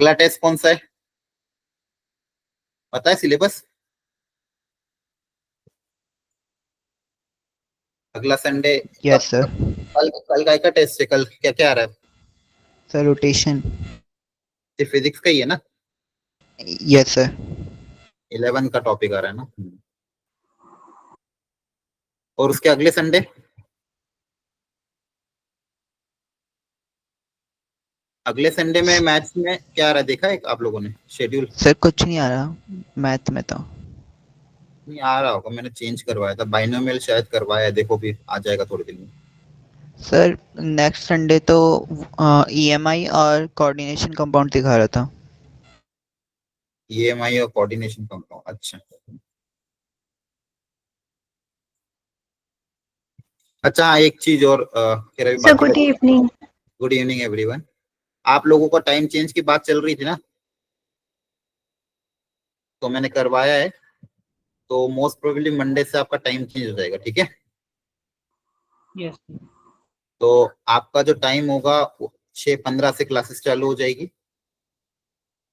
अगला टेस्ट कौन सा है, पता है सिलेबस? अगला संडे यस सर। कल कल का टेस्ट है, कल क्या क्या आ रहा है? Sir rotation. सिर्फ फिजिक्स का ही है ना? Yes sir. 11 का टॉपिक आ रहा है ना। और उसके अगले संडे? अगले संडे में मैथ्स में क्या आ रहा है, देखा है आप लोगों ने शेड्यूल? सर कुछ नहीं आ रहा मैथ में तो। नहीं आ रहा होगा, मैंने चेंज करवाया था, बाइनोमियल शायद करवाया है, देखो भी आ जाएगा थोड़े दिन में। सर नेक्स्ट संडे तो ईएमआई और कोऑर्डिनेशन कंपाउंड दिखा रहा था। ईएमआई और कोऑर्डिनेशन कंपाउंड, अच्छा। अच्छा हाँ, एक चीज और फिर अभी सर बाकी good evening. Good evening everyone. आप लोगों का टाइम चेंज की बात चल रही थी ना, तो मैंने करवाया है, तो मोस्ट प्रोबेबली मंडे से आपका टाइम चेंज हो जाएगा, ठीक है? यस। तो आपका जो टाइम होगा 6:15 से क्लासेस चालू हो जाएगी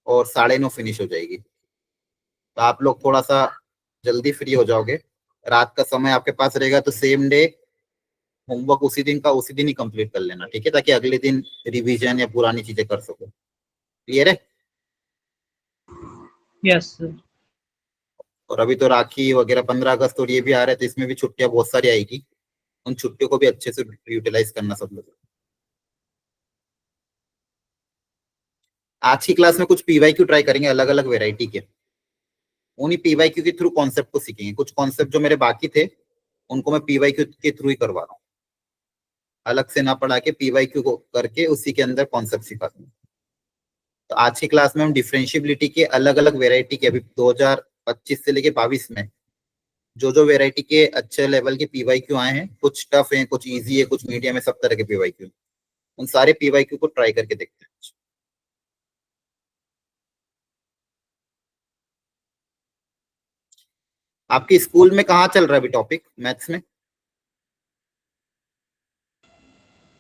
और 9:30 फिनिश हो जाएगी। तो आप लोग थोड़ा सा जल्दी फ्री हो जाओगे, रात का समय आपके पास रहेगा, तो सेम डे होमवर्क उसी दिन का उसी दिन ही कंप्लीट कर लेना, ठीक है, ताकि अगले दिन रिवीजन या पुरानी चीजें कर सको। क्लियर है? Yes sir. और अभी तो राखी वगैरह 15 अगस्त और ये भी आ रहे हैं, तो इसमें भी छुट्टियां बहुत सारी आएगी, उन छुट्टियों को भी अच्छे से यूटिलाइज करना सब लोग। आज की क्लास में कुछ पीवाईक्यू ट्राई करेंगे, अलग अलग वेराइटी के। उन्हीं पीवाईक्यू के थ्रू कॉन्सेप्ट को सीखेंगे, कुछ कॉन्सेप्ट जो मेरे बाकी थे उनको मैं पीवाईक्यू के थ्रू ही करवा रहा हूँ, अलग से ना पढ़ा के पीवाईक्यू को करके उसी के अंदर कॉन्सेप्ट सिखा दूँ। तो आज की क्लास में हम डिफरेंशिएबिलिटी के अलग अलग वेराइटी के, अभी 2025 से लेके 22 में जो जो वेराइटी के अच्छे लेवल के पीवाईक्यू आए हैं, कुछ टफ हैं, कुछ इजी है, कुछ मीडियम है, सब तरह के पीवाईक्यू, उन सारे पीवाईक्यू को ट्राई करके देखते हैं। आपके स्कूल में कहाँ चल रहा है अभी टॉपिक मैथ्स में?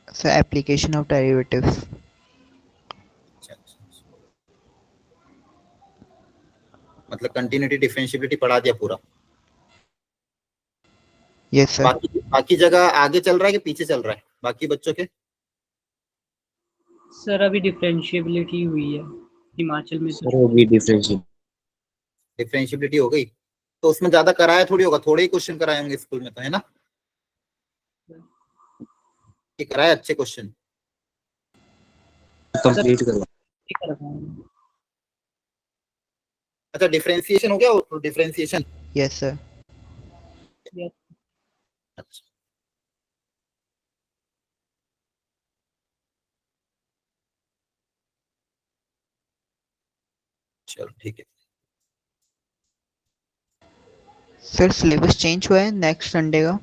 Sir application of derivatives. अच्छा, अच्छा, अच्छा। मतलब कंटिन्यूटी डिफरेंशिएबिलिटी पढ़ा दिया पूरा? Yes sir. बाकी बाकी जगह आगे चल रहा है कि पीछे चल रहा है बाकी बच्चों के? सर अभी डिफरेंशिएबिलिटी हुई है हिमाचल में सर वो भी डिफरेंशियल। डिफरेंशिएबिलिटी हो गई, तो उसमें ज्यादा कराया थोड़ी होगा, थोड़े ही क्वेश्चन कराए होंगे स्कूल में, तो है ना कि कराए अच्छे क्वेश्चन? कंप्लीट करवा। अच्छा डिफरेंशिएशन हो गया, डिफरेंशिएशन? Yes sir. अच्छा, चलो ठीक है। सर सिलेबस चेंज हुआ है नेक्स्ट संडे का?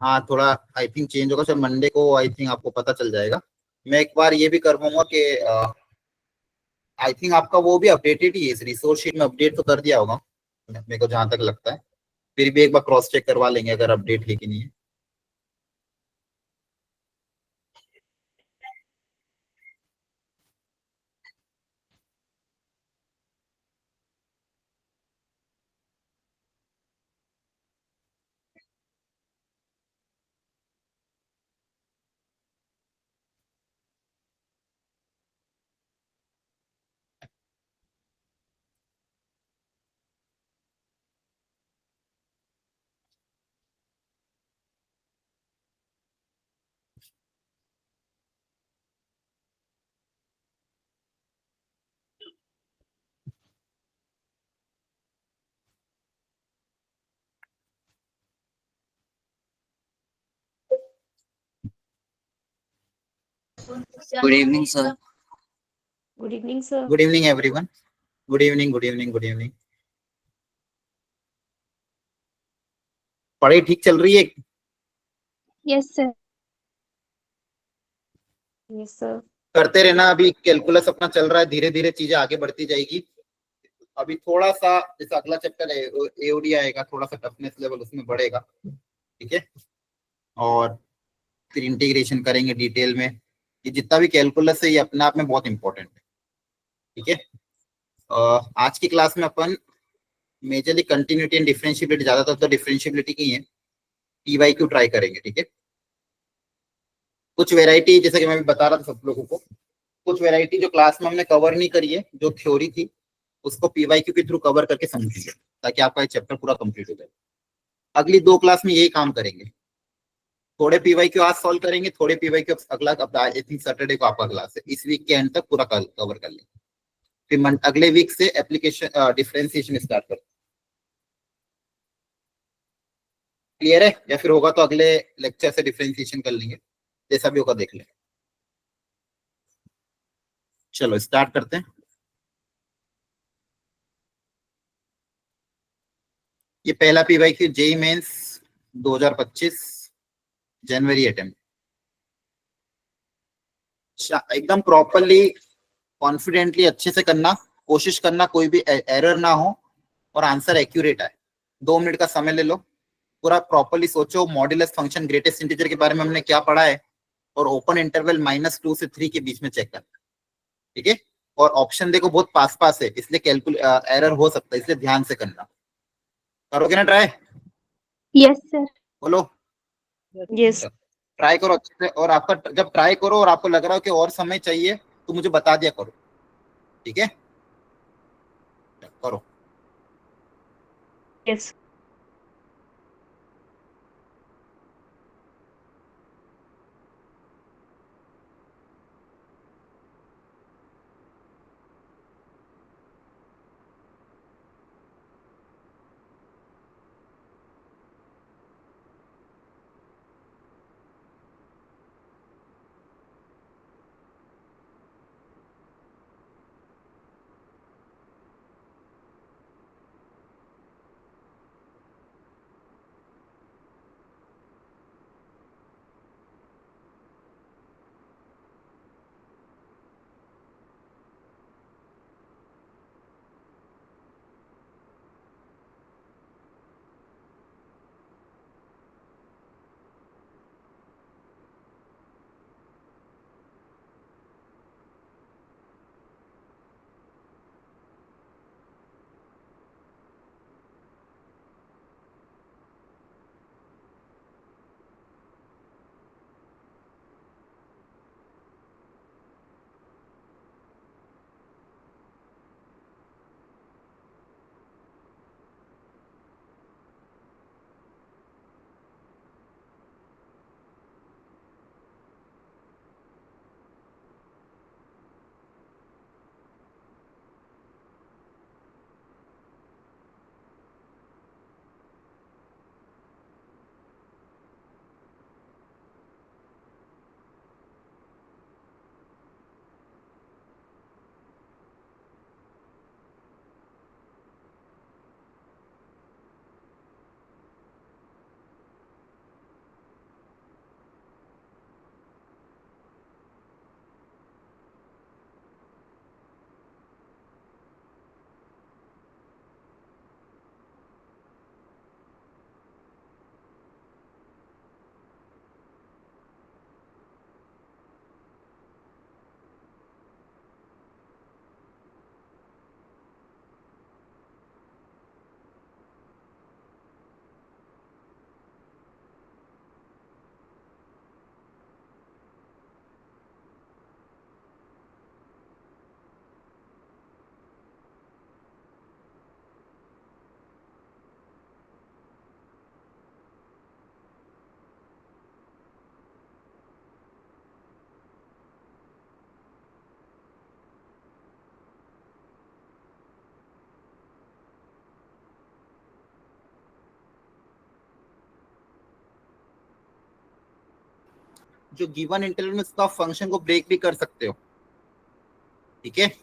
हाँ थोड़ा आई थिंक चेंज होगा सर, मंडे को आई थिंक आपको पता चल जाएगा। मैं एक बार ये भी करवाऊंगा कि आई थिंक आपका वो भी अपडेटेड ही है, इस रिसोर्स शीट में अपडेट तो कर दिया होगा मेरे को जहां तक लगता है, फिर भी एक बार क्रॉस चेक करवा लेंगे अगर अपडेट है कि नहीं है। Good evening sir. Good evening sir. Good evening everyone. Good evening, good evening, good evening. पढ़ाई ठीक चल रही है? Yes sir. Yes sir. करते रहना, अभी कैलकुलस अपना चल रहा है, धीरे धीरे चीजें आगे बढ़ती जाएगी। अभी थोड़ा सा जैसे अगला चैप्टर है एओडी आएगा, थोड़ा सा टफनेस लेवल उसमें बढ़ेगा, ठीक है, और फिर इंटीग्रेशन करेंगे डिटेल में, ये जितना भी कैलकुलस है ये अपने आप में बहुत इंपॉर्टेंट है। ठीक है, आज की क्लास में अपन मेजरली कंटिन्यूटी एंड डिफरेंशिएबिलिटी, ज्यादातर तो डिफरेंशिएबिलिटी की है, पीवाई क्यू ट्राई करेंगे। ठीक है, कुछ वेराइटी जैसे कि मैं भी बता रहा था सब लोगों को, कुछ वेराइटी जो क्लास में हमने कवर नहीं करी है, जो थ्योरी थी उसको पीवाई क्यू के थ्रू कवर करके समझिए, ताकि आपका ये चैप्टर पूरा कंप्लीट हो जाए। अगली 2 क्लास में यही काम करेंगे, थोड़े पीवाई क्यू आज सॉल्व करेंगे, थोड़े पीवाई क्यू अगला, आई थिंक सैटरडे को आपका क्लास है, इस वीक के एंड तक पूरा कवर कर लेंगे। फिर अगले वीक से एप्लीकेशन डिफरेंशिएशन स्टार्ट करते हैं। क्लियर है, या फिर होगा तो अगले लेक्चर से डिफरेंशिएशन कर लेंगे, जैसा भी होगा देख लेंगे। चलो स्टार्ट करते हैं। ये पहला पीवाई क्यू जेई मेंस 2025 जनवरी अटेम्प्ट। एकदम प्रॉपरली कॉन्फिडेंटली अच्छे से करना, कोशिश करना कोई भी एरर ना हो और आंसर एक्यूरेट आए। 2 मिनट का समय ले लो, पूरा प्रॉपरली सोचो मॉड्यूलस फंक्शन ग्रेटेस्ट इंटीजर के बारे में हमने क्या पढ़ा है, और ओपन इंटरवल -2 से 3 के बीच में चेक करना। ठीक है, और ऑप्शन देखो बहुत पास पास है, इसलिए कैलकुल एरर हो सकता है, इसलिए ध्यान से करना। करोगे ना ट्राई? Yes, sir. बोलो। Yes. ट्राई करो अच्छे से, और आपका जब ट्राई करो और आपको लग रहा हो कि और समय चाहिए तो मुझे बता दिया करो। ठीक है, करो। Yes. जो गिवन इंटरवल में उसका फंक्शन को ब्रेक भी कर सकते हो। ठीक है,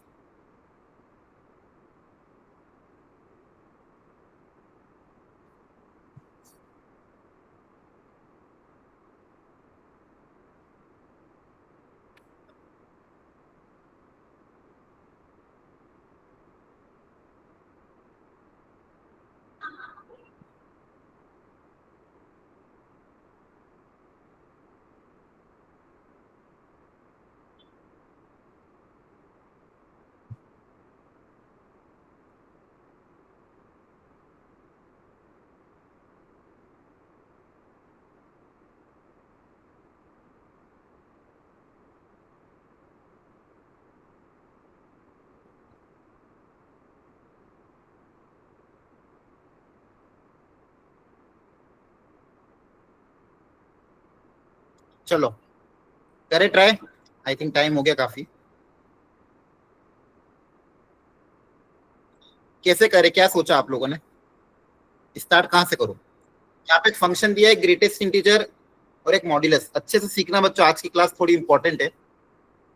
चलो करे ट्राई, आई थिंक टाइम हो गया काफी। कैसे करे, क्या सोचा आप लोगों ने, स्टार्ट कहां से करो? यहाँ पे एक फंक्शन दिया है ग्रेटेस्ट इंटीजर और एक मॉड्यूलस। अच्छे से सीखना बच्चों, आज की क्लास थोड़ी इंपॉर्टेंट है।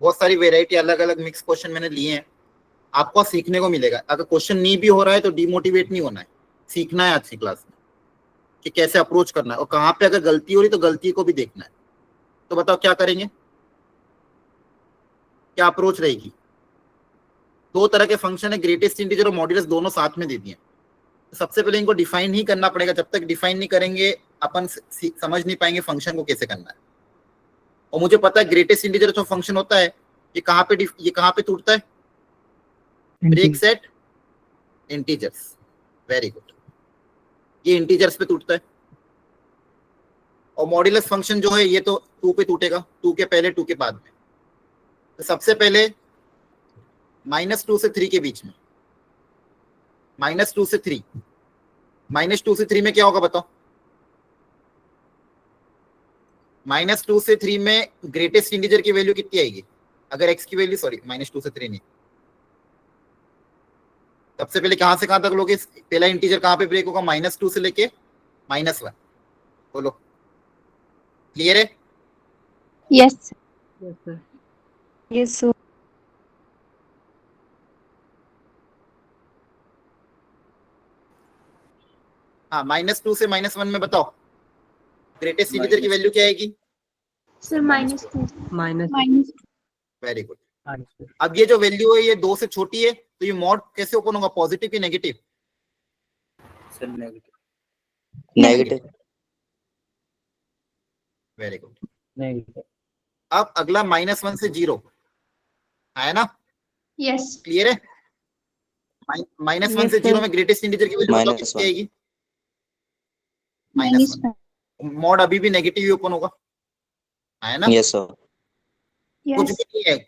बहुत सारी वेराइटी अलग अलग मिक्स क्वेश्चन मैंने लिए हैं, आपको सीखने को मिलेगा। अगर क्वेश्चन नहीं भी हो रहा है तो डिमोटिवेट नहीं होना है, सीखना है आज की क्लास में कि कैसे अप्रोच करना है और कहाँ पे अगर गलती हो रही तो गलती को भी देखना है। तो बताओ क्या करेंगे, क्या अप्रोच रहेगी? दो तरह के फंक्शन है, ग्रेटेस्ट इंटीजर और मॉड्यूलस, दोनों साथ में दे दिए। तो सबसे पहले इनको डिफाइन ही करना पड़ेगा। जब तक डिफाइन नहीं करेंगे अपन समझ नहीं पाएंगे फंक्शन को कैसे करना है। और मुझे पता है ग्रेटेस्ट इंटीजर जो फंक्शन होता है ये कहाँ पे टूटता है? Break set integers, very good, ये इंटीजर्स पे टूटता है। और मॉड्यूलस फंक्शन जो है ये तो 2 पे टूटेगा, 2 के पहले 2 के बाद में। तो सबसे पहले -2 से 3 के बीच में, -2 से 3, -2 से 3 में क्या होगा बताओ? -2 से 3 में ग्रेटेस्ट इंटीजर की वैल्यू कितनी आएगी? अगर x की वैल्यू, सॉरी -2 से 3 नहीं, सबसे पहले कहां से कहां तक लोगे? पहला इंटीजर कहां पे ब्रेक होगा? -2 से लेके -1। बोलो, क्लियर है? Yes. Yes, sir. Yes, sir. हाँ, -2 से -1 में बताओ ग्रेटेस्ट इंटीजर की वैल्यू क्या आएगी? Sir, -2. Minus. Very good. Minus. अब ये जो वैल्यू है ये 2 से छोटी है तो ये मॉड कैसे ओपन होगा, पॉजिटिव की negative? Sir, negative. Negative. Very good. Negative. अब अगला -1 से 0 आया ना, Yes. क्लियर है? -1 Yes, से 0 sir. में ग्रेटेस्ट इंटीजर की वैल्यू बताओ -1. कितनी आएगी? -1. मॉड अभी भी नेगेटिव ही ओपन होगा, है ना? Yes, sir. कुछ Yes. भी नहीं है,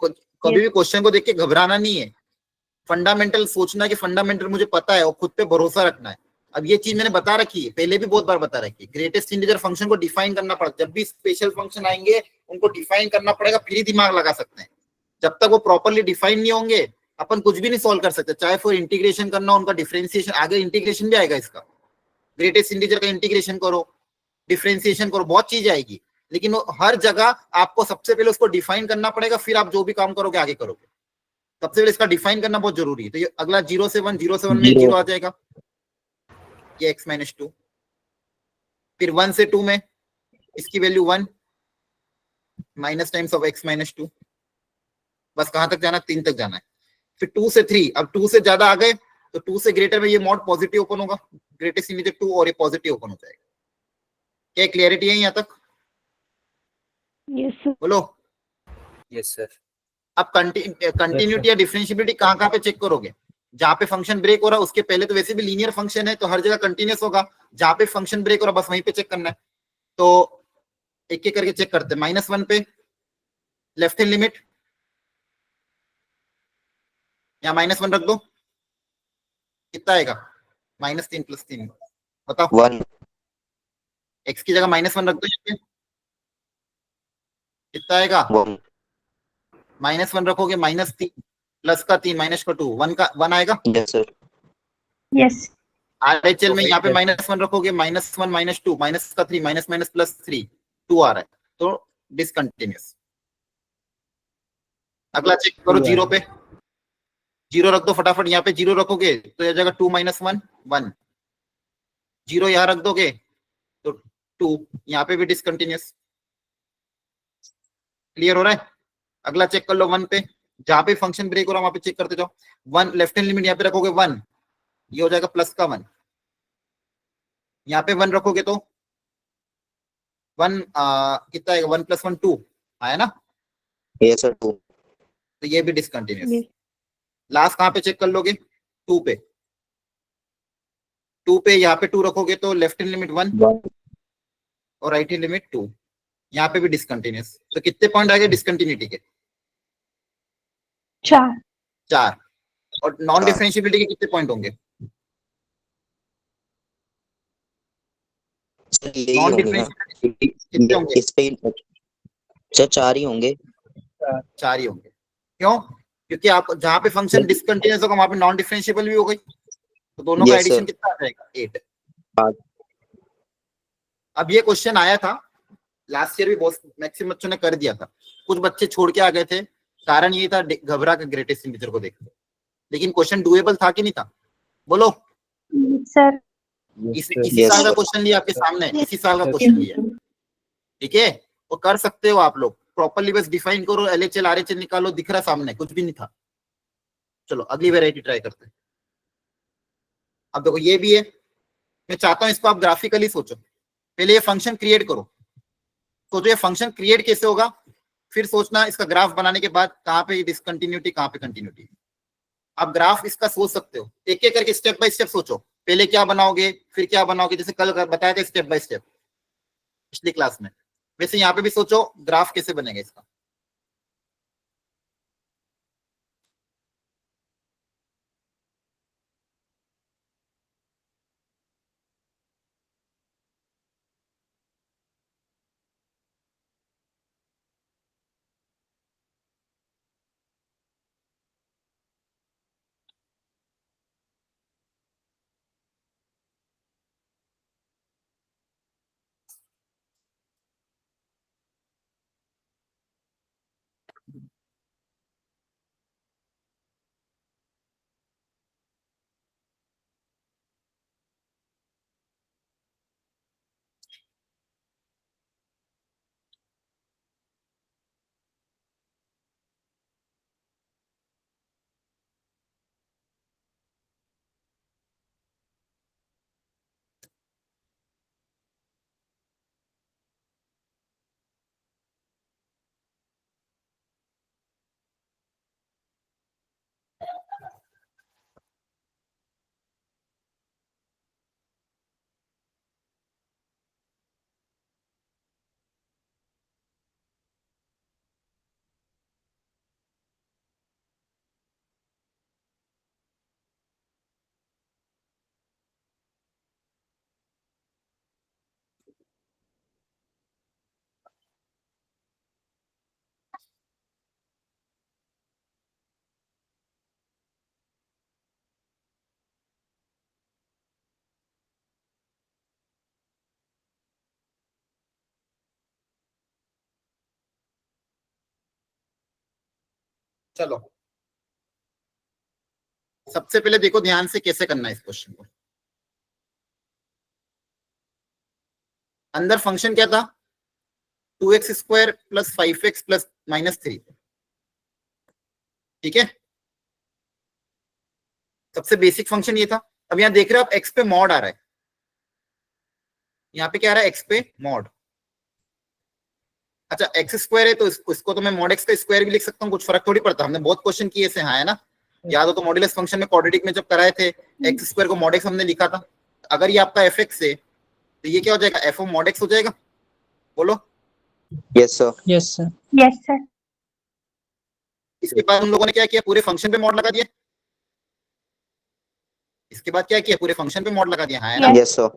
कभी भी क्वेश्चन को देख के घबराना नहीं है, फंडामेंटल सोचना कि फंडामेंटल मुझे पता है और खुद पे भरोसा रखना है। अब ये चीज मैंने बता रखी है, पहले भी बहुत बार बता रखी है, ग्रेटेस्ट इंटीजर फंक्शन को डिफाइन करना पड़ेगा। जब भी स्पेशल फंक्शन आएंगे उनको डिफाइन करना पड़ेगा, फिर ही दिमाग लगा सकते हैं। जब तक वो प्रॉपरली डिफाइन नहीं होंगे अपन कुछ भी नहीं सॉल्व कर सकते। चाहे फिर इंटीग्रेशन करना, उनका डिफरेंशिएशन, आगे इंटीग्रेशन भी आएगा इसका, ग्रेटेस्ट इंटीजर का इंटीग्रेशन करो, डिफरेंशिएशन करो, बहुत चीज आएगी। लेकिन हर जगह आपको सबसे पहले उसको डिफाइन करना पड़ेगा, फिर आप जो भी काम करोगे आगे करोगे। सबसे पहले इसका डिफाइन करना बहुत जरूरी है। तो ये अगला 0 से 1, 0 से 1 में 0 आ जाएगा, ये x-2। फिर 1 से 2 में इसकी value 1, minus times of x-2। बस कहां तक जाना? 3 तक जाना है। फिर 2 से 3, अब 2 से ज्यादा आ गए तो 2 से ग्रेटर में ये मॉड पॉजिटिव ओपन होगा, ग्रेटेस्ट इंटीजर 2, और ये पॉजिटिव ओपन हो जाएगा। क्या क्लियरिटी है यहाँ तक? Yes, sir. बोलो। Yes, sir. अब कंटिन्यूटी या डिफरेंशियबिलिटी कहाँ कहाँ पे चेक करोगे? जहाँ पे फंक्शन ब्रेक हो रहा है उसके पहले तो वैसे भी लीनियर फंक्शन है तो हर जगह कंटिन्यूस होगा, जहाँ पे फंक्शन ब्रेक हो रहा है बस वहीं पे चेक करना है। तो एक एक करके चेक करते हैं। -1 पे लेफ्ट हैंड लिमिट, या -1 रख दो, कितना आएगा? -3 + 3, बताओ। 1. x की जगह -1 रख दो, यहाँ पे कितना आएगा? 1. -1 रखोगे, -3 प्लस का 3 माइनस का 2, 1 का 1 आएगा। Yes, sir. Yes. RHL में यहाँ पे -1 रखोगे, -1 -2 माइनस का 3 माइनस माइनस प्लस 3, 2 आ रहा है, तो डिसकंटिन्यूअस। अगला चेक करो 0 पे, 0 रख दो फटाफट। यहाँ पे 0 रखोगे तो यह जगह 2 - 1 1, 0 यहाँ रख दोगे तो 2, यहाँ पे भी डिसकंटिन्यूअस। क्लियर हो रहा है? अगला चेक कर लो 1 पे, जहां पे फंक्शन ब्रेक हो रहा है वहां पे चेक करते जाओ। 1 लेफ्ट हैंड लिमिट यहाँ पे रखोगे 1, ये हो जाएगा प्लस का 1। यहाँ पे 1 रखोगे तो 1 कितना आएगा? 1 + 1 2 आया ना? Yes, sir. 2. तो ये भी डिसकंटिन्यूअस। Yes. लास्ट कहां पे चेक कर लोगे? 2 पे। 2 पे यहाँ पे 2 रखोगे तो लेफ्ट हैंड लिमिट 1 1. और राइट हैंड लिमिट 2, यहाँ पे भी डिसकंटिन्यूअस। तो कितने पॉइंट आ गए डिसकंटिन्यूटी के? 4। और नॉन डिफरेंशिएबिलिटी के कितने पॉइंट होंगे? Sir, यही नॉन होंगे ना? डिफरेंशिएबिलिटी कितने होंगे? इस पे सर 4 ही होंगे। 4 ही होंगे। क्यों? क्योंकि आप जहां पे फंक्शन डिसकंटिन्यूअस होगा वहां पे नॉन डिफरेंशिएबल भी हो गई, तो दोनों का Yes, एडिशन sir. कितना आ जाएगा? 8। 8। अब ये क्वेश्चन आया था लास्ट ईयर भी, बहुत मैक्सिमम बच्चों ने कर दिया था, कुछ बच्चे छोड़ के आ गए थे, कारण ये था घबरा के ग्रेटेस्ट टीचर को देखते। लेकिन क्वेश्चन डुएबल था कि नहीं था? बोलो। सर इसी Yes, साल का sir. क्वेश्चन लिया आपके सामने, इसी साल का क्वेश्चन लिया, ठीक है? वो कर सकते हो आप लोग, प्रॉपरली बस डिफाइन करो, एलएचएल आरएचएल निकालो, दिख रहा सामने, कुछ भी नहीं था। चलो अगली वेराइटी ट्राई करते हैं। अब देखो ये भी है, मैं चाहता हूं इसको आप ग्राफिकली सोचो। पहले ये फंक्शन क्रिएट करो, सोचो ये फंक्शन क्रिएट कैसे होगा, फिर सोचना इसका ग्राफ बनाने के बाद कहाँ पे डिसकंटिन्यूटी, कहाँ पे कंटिन्यूटी। आप ग्राफ इसका सोच सकते हो, एक एक करके स्टेप बाय स्टेप सोचो, पहले क्या बनाओगे फिर क्या बनाओगे, जैसे कल बताया था स्टेप बाय स्टेप पिछली क्लास में, वैसे यहाँ पे भी सोचो ग्राफ कैसे बनेगा इसका। चलो सबसे पहले देखो ध्यान से कैसे करना है इस क्वेश्चन को। अंदर फंक्शन क्या था? 2x² + 5x + -3, ठीक है? सबसे बेसिक फंक्शन ये था। अब यहाँ देख रहे हो आप x पे मॉड आ रहा है, यहाँ पे क्या आ रहा है? x पे मॉड। अच्छा x² है तो इसको तो मैं मॉड x का स्क्वायर भी लिख सकता हूँ, कुछ फर्क थोड़ी पड़ता। हमने बहुत क्वेश्चन किए से, हाँ है ना? याद हो तो मॉड्यूलस फंक्शन में क्वाड्रेटिक में जब कराए थे x² को मॉड x हमने लिखा था। अगर ये आपका fx है तो ये क्या हो जाएगा? f of mod x हो जाएगा। बोलो। Yes, sir. Yes sir. Yes sir. इसके बाद उन लोगों ने क्या किया? पूरे फंक्शन पे मॉड लगा दिया। इसके बाद क्या किया? पूरे फंक्शन पे मॉड लगा दिया, हाँ है ना? Yes, sir.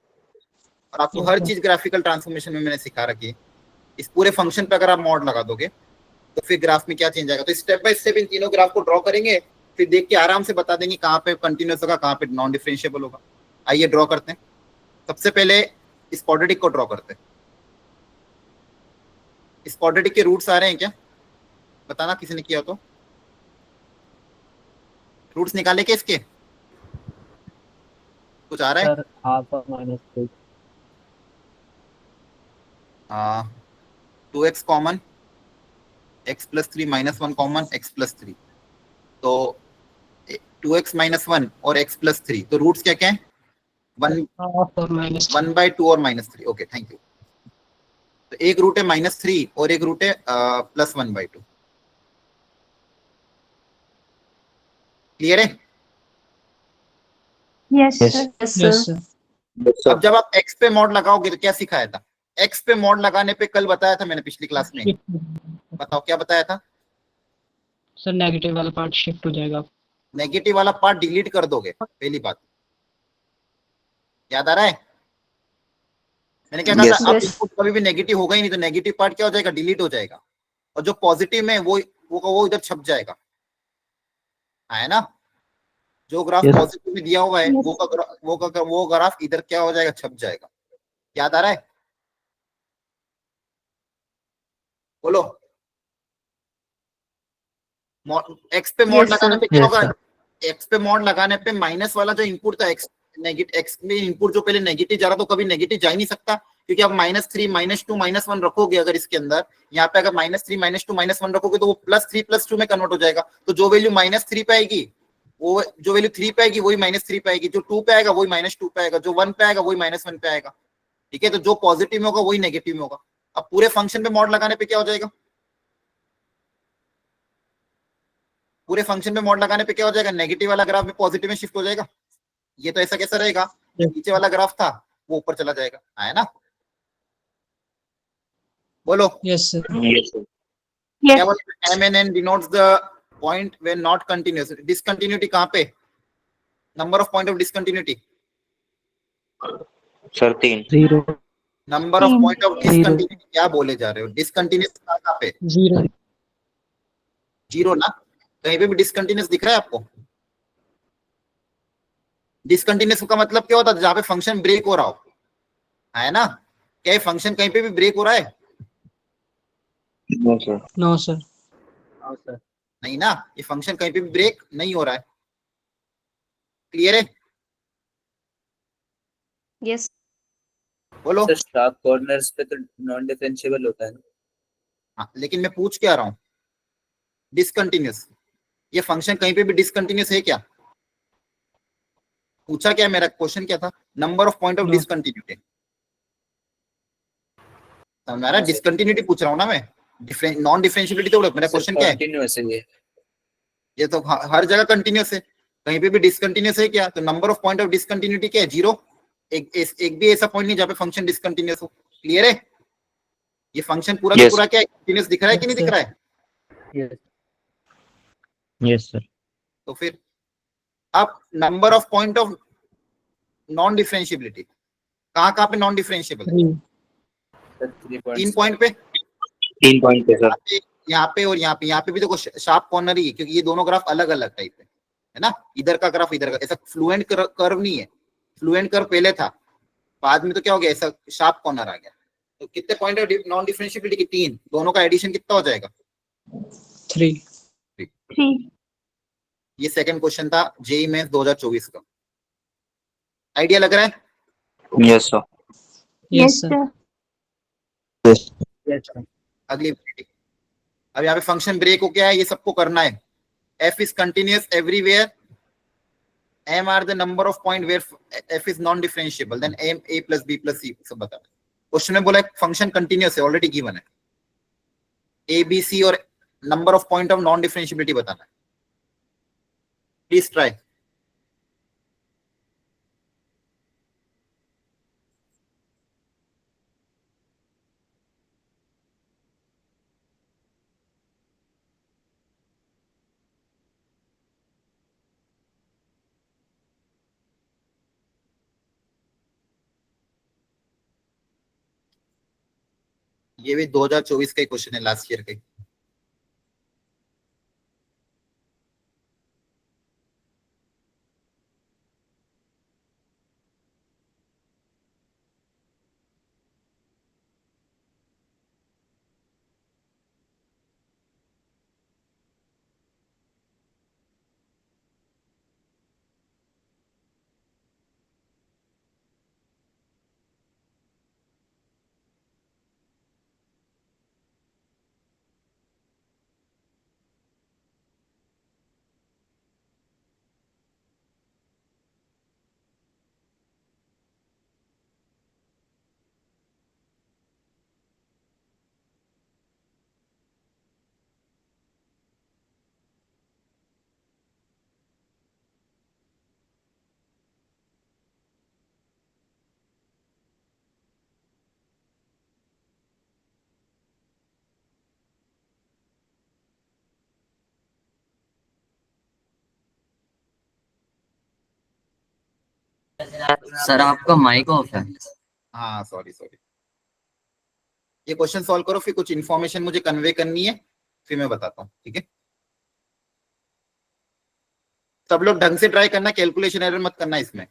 और आपको हर चीज ग्राफिकल ट्रांसफॉर्मेशन में मैंने सिखा रखी है। इस पूरे फंक्शन पे अगर आप मॉड लगा दोगे तो फिर ग्राफ में क्या चेंज आएगा। तो स्टेप बाय स्टेप इन तीनों ग्राफ को ड्रॉ करेंगे, फिर देख के आराम से बता देंगे कहाँ पे कंटिन्यूअस होगा, कहाँ पे नॉन डिफरेंशिएबल होगा। आइए ड्रॉ करते हैं। सबसे पहले इस क्वाड्रेटिक को ड्रॉ करते हैं। इस क्वाड्रेटिक के रूट्स आ रहे हैं क्या? बताना किसी ने किया तो। रूट्स निकाले क्या इसके? कुछ आ रहा है? सर हाफ और -3। हाँ 2x common, x + 3 -1 common, x + 3, तो 2x - 1 और x + 3, तो रूट्स क्या क्या है? 1 हाफ और -3। 1/2 और -3। Okay thank you. तो एक रूट है -3 और एक रूट है +1/2। क्लियर है? Yes Yes. Sir. Yes sir. Yes, sir. अब जब आप x पे मॉड लगाओगे तो क्या सिखाया था? x पे मॉड लगाने पे कल बताया था मैंने पिछली क्लास में, बताओ क्या बताया था? सर नेगेटिव वाला पार्ट शिफ्ट हो जाएगा। नेगेटिव वाला पार्ट डिलीट कर दोगे, पहली बात। याद आ रहा है? मैंने क्या कहा Yes. था? अब Yes. इनपुट कभी भी नेगेटिव होगा ही नहीं, तो नेगेटिव पार्ट क्या हो जाएगा? डिलीट हो जाएगा। और जो पॉजिटिव में वो इधर छप जाएगा, है ना। जो ग्राफ Yes. पॉजिटिव में दिया हुआ है Yes. वो ग्राफ इधर क्या हो जाएगा, छप जाएगा। याद आ रहा है? बोलो। एक्स पे मॉड Yes, लगाने sir. पे क्या Yes, होगा? sir. एक्स पे मॉड लगाने पे माइनस वाला जो इनपुट था, एक्स में इनपुट जो पहले नेगेटिव जा रहा तो कभी नेगेटिव जा ही नहीं सकता, क्योंकि आप -3 -2 -1 रखोगे अगर इसके अंदर, यहाँ पे अगर -3 -2 -1 रखोगे तो वो +3 +2 में कन्वर्ट हो जाएगा। तो जो वैल्यू -3 पे आएगी, वो जो वैल्यू 3 पे आएगी वही -3 पे आएगी, जो 2 पे आएगा वही -2 पे आएगा, जो 1 पे आएगा वही -1 पे आएगा। ठीक है, तो जो पॉजिटिव में होगा वही नेगेटिव में होगा। अब पूरे फंक्शन पे मॉड लगाने पे क्या हो जाएगा? पूरे फंक्शन पे मॉड लगाने पे क्या हो जाएगा? नेगेटिव वाला ग्राफ में पॉजिटिव में शिफ्ट हो जाएगा। ये तो ऐसा कैसा रहेगा, नीचे वाला ग्राफ था वो ऊपर चला जाएगा, है ना। बोलो। Yes, sir. Yes, sir. क्या Yes. बोलते? MNN denotes the point when not continuous. Discontinuity कहाँ पे? Number of point of discontinuity. Sir, 3. 0. Number of point of discontinuity क्या बोले जा रहे हो? Discontinuous कहाँ पे? 0. 0 ना। कहीं पे भी डिसकंटिन्यूस दिख रहा है आपको? डिसकंटिन्यूस का मतलब क्या होता है? जहाँ पे फंक्शन ब्रेक हो रहा हो, है ना। क्या फंक्शन कहीं पे भी ब्रेक हो रहा है? No, sir. No, sir. नहीं ना, ये फंक्शन कहीं पे भी ब्रेक नहीं हो रहा है। क्लियर है? Yes. बोलो। सर शार्प कॉर्नर्स पे तो नॉन डिफरेंशिएबल होता है ना। हाँ, लेकिन मैं पूछ क्या रहा हूँ, डिसकंटिन्यूस, ये फंक्शन कहीं पे भी डिसकंटिन्यूस है क्या? पूछा क्या, मेरा क्वेश्चन क्या था? Number of point of No. Discontinuity. मेरा डिसकंटिन्यूटी पूछ रहा हूँ ना मैं, नॉन डिफरेंशिएबिलिटी तो मेरा क्वेश्चन क्या है? कंटीन्यूअस है ये तो हर जगह कंटिन्यूस है, कहीं पे भी डिसकंटिन्यूस है क्या? तो number of point of discontinuity क्या है? 0। एक भी ऐसा पॉइंट नहीं जहाँ पे फंक्शन डिसकंटिन्यूस हो। क्लियर है? ये फंक्शन पूरा का Yes. पूरा क्या है, कंटिन्यूस दिख रहा है कि नहीं Yes, दिख sir. रहा है? Yes, sir. तो फिर अब number of point of non differentiability कहाँ कहाँ पे नॉन डिफरेंशिएबल है? 3. सर 3 3 पॉइंट्स पॉइंट पे, 3 पॉइंट पे, सर. यहाँ पे और यहाँ पे भी देखो शार्प कॉर्नर ही है, क्योंकि ये दोनों ग्राफ अलग अलग टाइप है ना। इधर का ग्राफ इधर का, ऐसा फ्लुएंट कर्व नहीं है। फ्लुएंट कर्व पहले था, बाद में तो क्या हो गया, ऐसा शार्प कॉर्नर आ गया। तो कितने पॉइंट है नॉन डिफरेंशिएबिलिटी की? 3। दोनों का एडिशन कितना हो जाएगा? 3. 3. ये सेकंड क्वेश्चन था जेईई मेंस 2024 का। आइडिया लग रहा है? Yes, sir. Yes, Yes, sir. sir. अगली अब यहाँ पे फंक्शन ब्रेक हो गया है, ये सबको करना है। f is continuous everywhere, m are the number of point where f is non differentiable, then m a plus b plus c सब बता। क्वेश्चन में बोला है फंक्शन कंटिन्यूअस है, ऑलरेडी गिवन है। a b c और number of point of non differentiability बताना है। Please try. ये भी 2024 का ही क्वेश्चन है, लास्ट ईयर का ही। सर आपका माइक ऑफ है। हाँ सॉरी सॉरी। ये क्वेश्चन सॉल्व करो, फिर कुछ इन्फॉर्मेशन मुझे कन्वे करनी है, फिर मैं बताता हूँ, ठीक है। सब लोग ढंग से ट्राई करना, कैलकुलेशन एरर मत करना इसमें।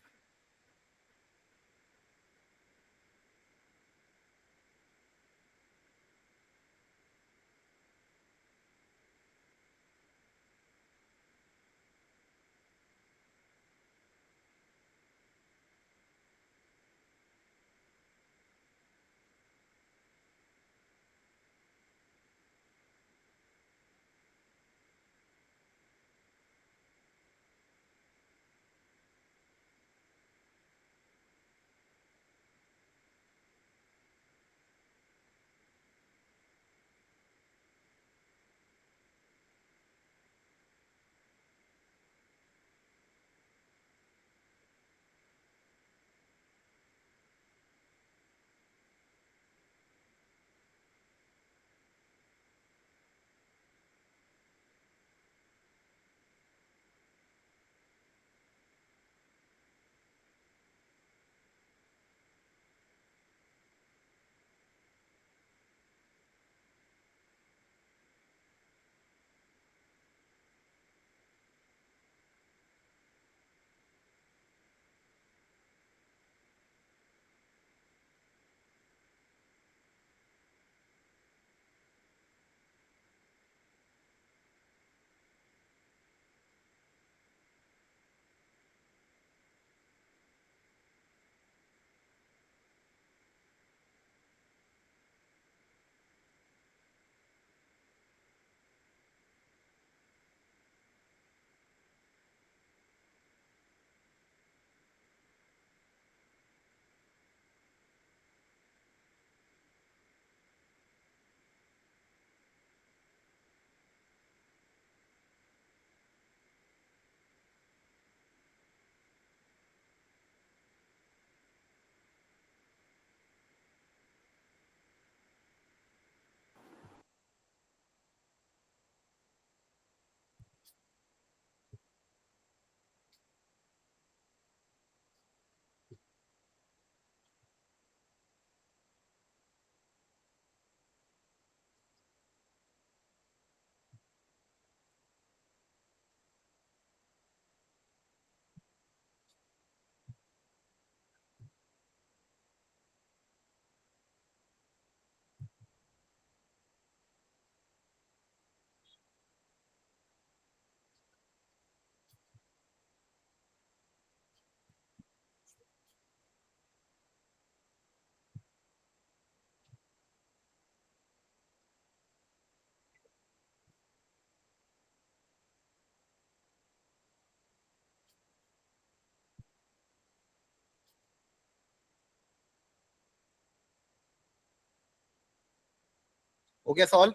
हो गया सॉल्व?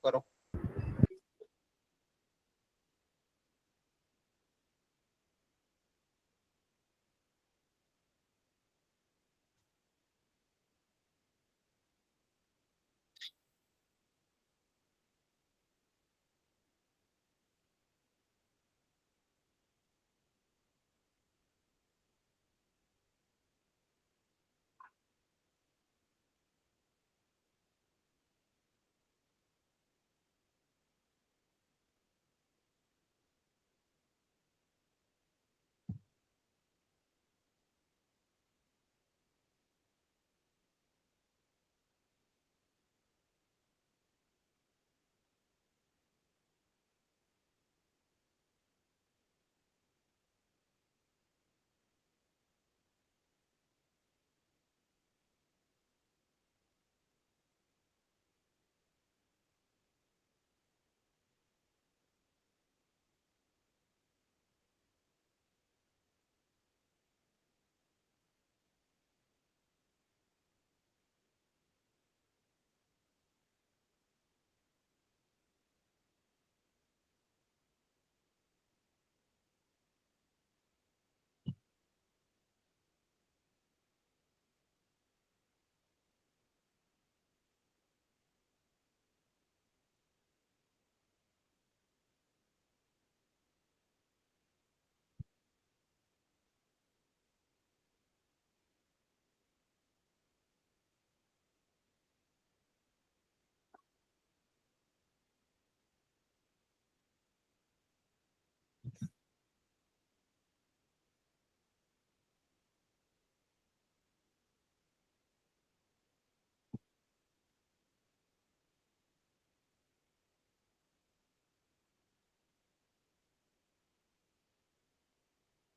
करो।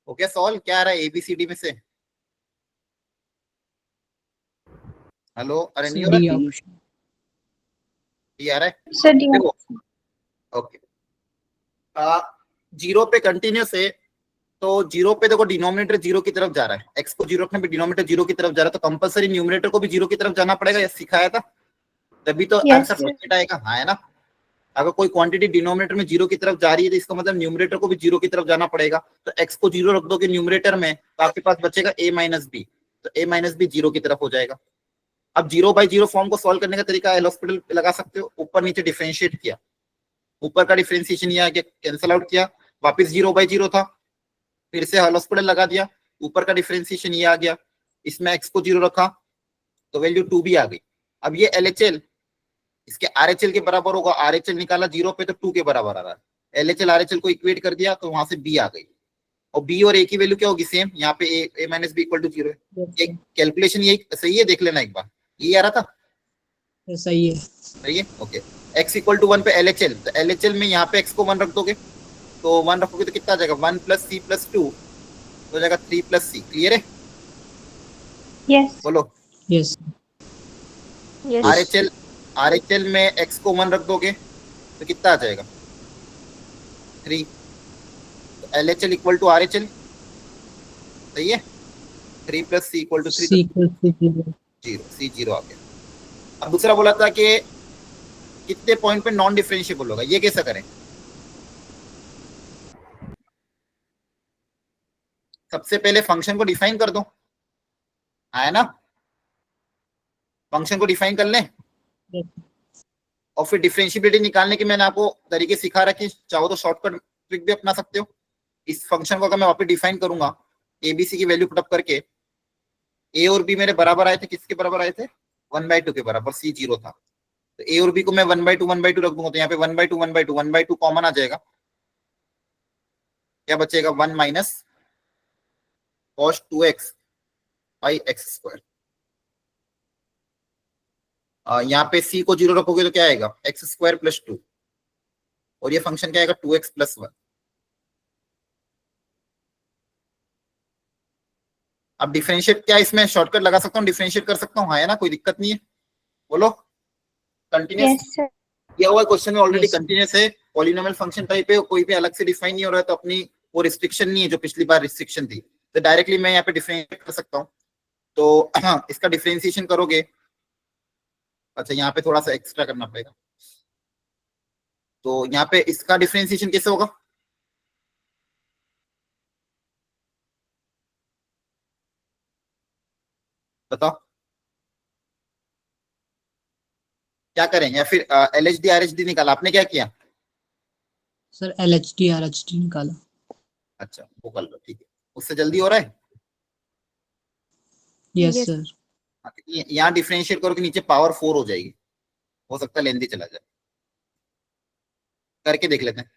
ओके सॉल्व क्या आ रहा है एबीसीडी में से? हेलो, अरे नहीं हो रहा? ये आ रहा है? सर डी देखो, ओके, जीरो पे कंटिन्यूस है, तो जीरो पे देखो डिनोमिनेटर जीरो की तरफ जा रहा है, एक्स को जीरो रखने पे डिनोमिनेटर जीरो की तरफ जा रहा है, तो कंपलसरी न्यूमरेटर को भी जीरो की तरफ जाना पड़ेगा, ये सिखाया था तभी तो Yes, आंसर sir. फॉर्मेट आएगा। हाँ है ना? अगर कोई क्वांटिटी डिनोमिनेटर में जीरो की तरफ जा रही है तो इसका मतलब न्यूमरेटर को भी जीरो की तरफ जाना पड़ेगा, तो एक्स को जीरो रख दोगे न्यूमरेटर में तो आपके पास बचेगा a माइनस बी, तो a माइनस बी जीरो की तरफ हो जाएगा। अब जीरो बाई जीरो फॉर्म को सॉल्व करने का तरीका एल हॉस्पिटल लगा सकते हो, ऊपर नीचे डिफरेंशिएट किया, ऊपर का डिफरेंशिएशन ये आ गया, कैंसिल आउट किया, वापस जीरो बाई जीरो था, फिर से एल हॉस्पिटल लगा दिया, ऊपर का डिफरेंशिएशन ये आ गया, इसमें एक्स को जीरो रखा तो वैल्यू 2b आ गई। अब ये LHL इसके RHL के बराबर होगा, RHL निकाला जीरो पे तो 2 के बराबर आ रहा है, LHL RHL को इक्वेट कर दिया तो वहां से b आ गई, और b और a की वैल्यू क्या होगी? सेम, यहाँ पे a minus B equal to zero है। ये कैलकुलेशन यही सही है, देख लेना एक बार, ये आ रहा था? सही है। सही है, ओके। x इक्वल टू 1 पे LHL, तो LHL में यहाँ पे x को 1 रख दोगे, तो 1 रखोगे तो कितना आ जाएगा? 1 प्लस सी प्लस 2 हो जाएगा 3 प्लस सी। क्लियर है? यस बोलो। यस यस RHL में x को 1 रख दोगे तो कितना आ जाएगा? 3। तो LHL इक्वल टू RHL, सही है? 3 plus c equal to 3, zero, c zero आ गया। अब दूसरा बोला था कि कितने पॉइंट पे नॉन डिफरेंशिएबल होगा, ये कैसा करें? सबसे पहले फंक्शन को डिफाइन कर दो, है ना? फंक्शन को डिफाइन कर लें और फिर डिफरेंशिएबिलिटी निकालने के मैंने आपको तरीके सिखा रखे, चाहो तो शॉर्टकट ट्रिक भी अपना सकते हो। इस फंक्शन को अगर मैं वापस डिफाइन करूंगा एबीसी की वैल्यू पुट अप करके, ए और बी मेरे बराबर आए थे, किसके बराबर आए थे? 1/2 के बराबर, सी जीरो था, तो ए और बी को मैं 1/2 रख दूंगा, तो यहाँ पे 1/2 कॉमन आ जाएगा, क्या बचेगा? 1 minus cos 2x by x square. यहाँ पे c को जीरो रखोगे तो क्या आएगा? एक्स स्क्वायर प्लस 2, और ये फंक्शन क्या आएगा? 2x plus 1। अब डिफरेंशिएट क्या इसमें शॉर्टकट लगा सकता हूँ, डिफरेंशिएट कर सकता हूँ, है ना? कोई दिक्कत नहीं है, बोलो। कंटिन्यूस यस सर किया हुआ क्वेश्चन में ऑलरेडी Yes. कंटिन्यूस है, पॉलिनोमियल फंक्शन टाइप है, कोई भी अलग से डिफाइन नहीं हो रहा है, तो अपनी वो रिस्ट्रिक्शन नहीं है जो पिछली बार रिस्ट्रिक्शन थी, तो डायरेक्टली मैं यहाँ पे डिफरेंशिएट कर सकता हूँ। तो इसका डिफरेंशिएशन करोगे, अच्छा यहाँ पे थोड़ा सा एक्स्ट्रा करना पड़ेगा, तो यहाँ पे इसका डिफरेंशिएशन कैसे होगा? बताओ क्या करें, या फिर LHD RHD निकाला, आपने क्या किया? सर LHD RHD निकाला। अच्छा वो कर लो, ठीक है, उससे जल्दी हो रहा है। Yes Yes. सर। यहाँ डिफरेंशिएट करो कि नीचे पावर 4 हो जाएगी, हो सकता है लेंदी चला जाए, करके देख लेते हैं।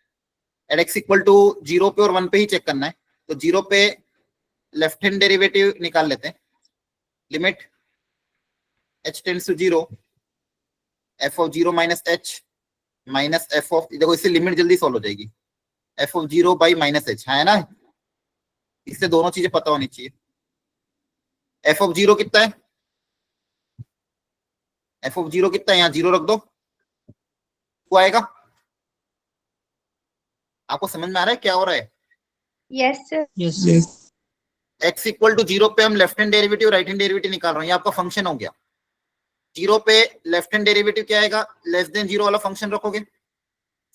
एट एक्स इक्वल टू 0 पे और 1 पे ही चेक करना है, तो 0 पे लेफ्ट हैंड डेरिवेटिव निकाल लेते हैं, limit h tends to 0 f of 0 minus h minus f of, देखो इससे लिमिट जल्दी सॉल्व हो जाएगी, f of 0 by minus h, है ना? इससे दोनों चीजें पता होनी चाहिए। f ऑफ 0 कितना है? f ऑफ 0 कितना है? यहाँ 0 रख दो, वो आएगा। आपको समझ में आ रहा है क्या हो रहा है? Yes sir yes sir. x equal to 0 पे हम left hand derivative right hand derivative निकाल रहे हैं, ये आपका फंक्शन हो गया। 0 पे लेफ्ट हैंड डेरिवेटिव क्या आएगा? लेस देन 0 वाला फंक्शन रखोगे,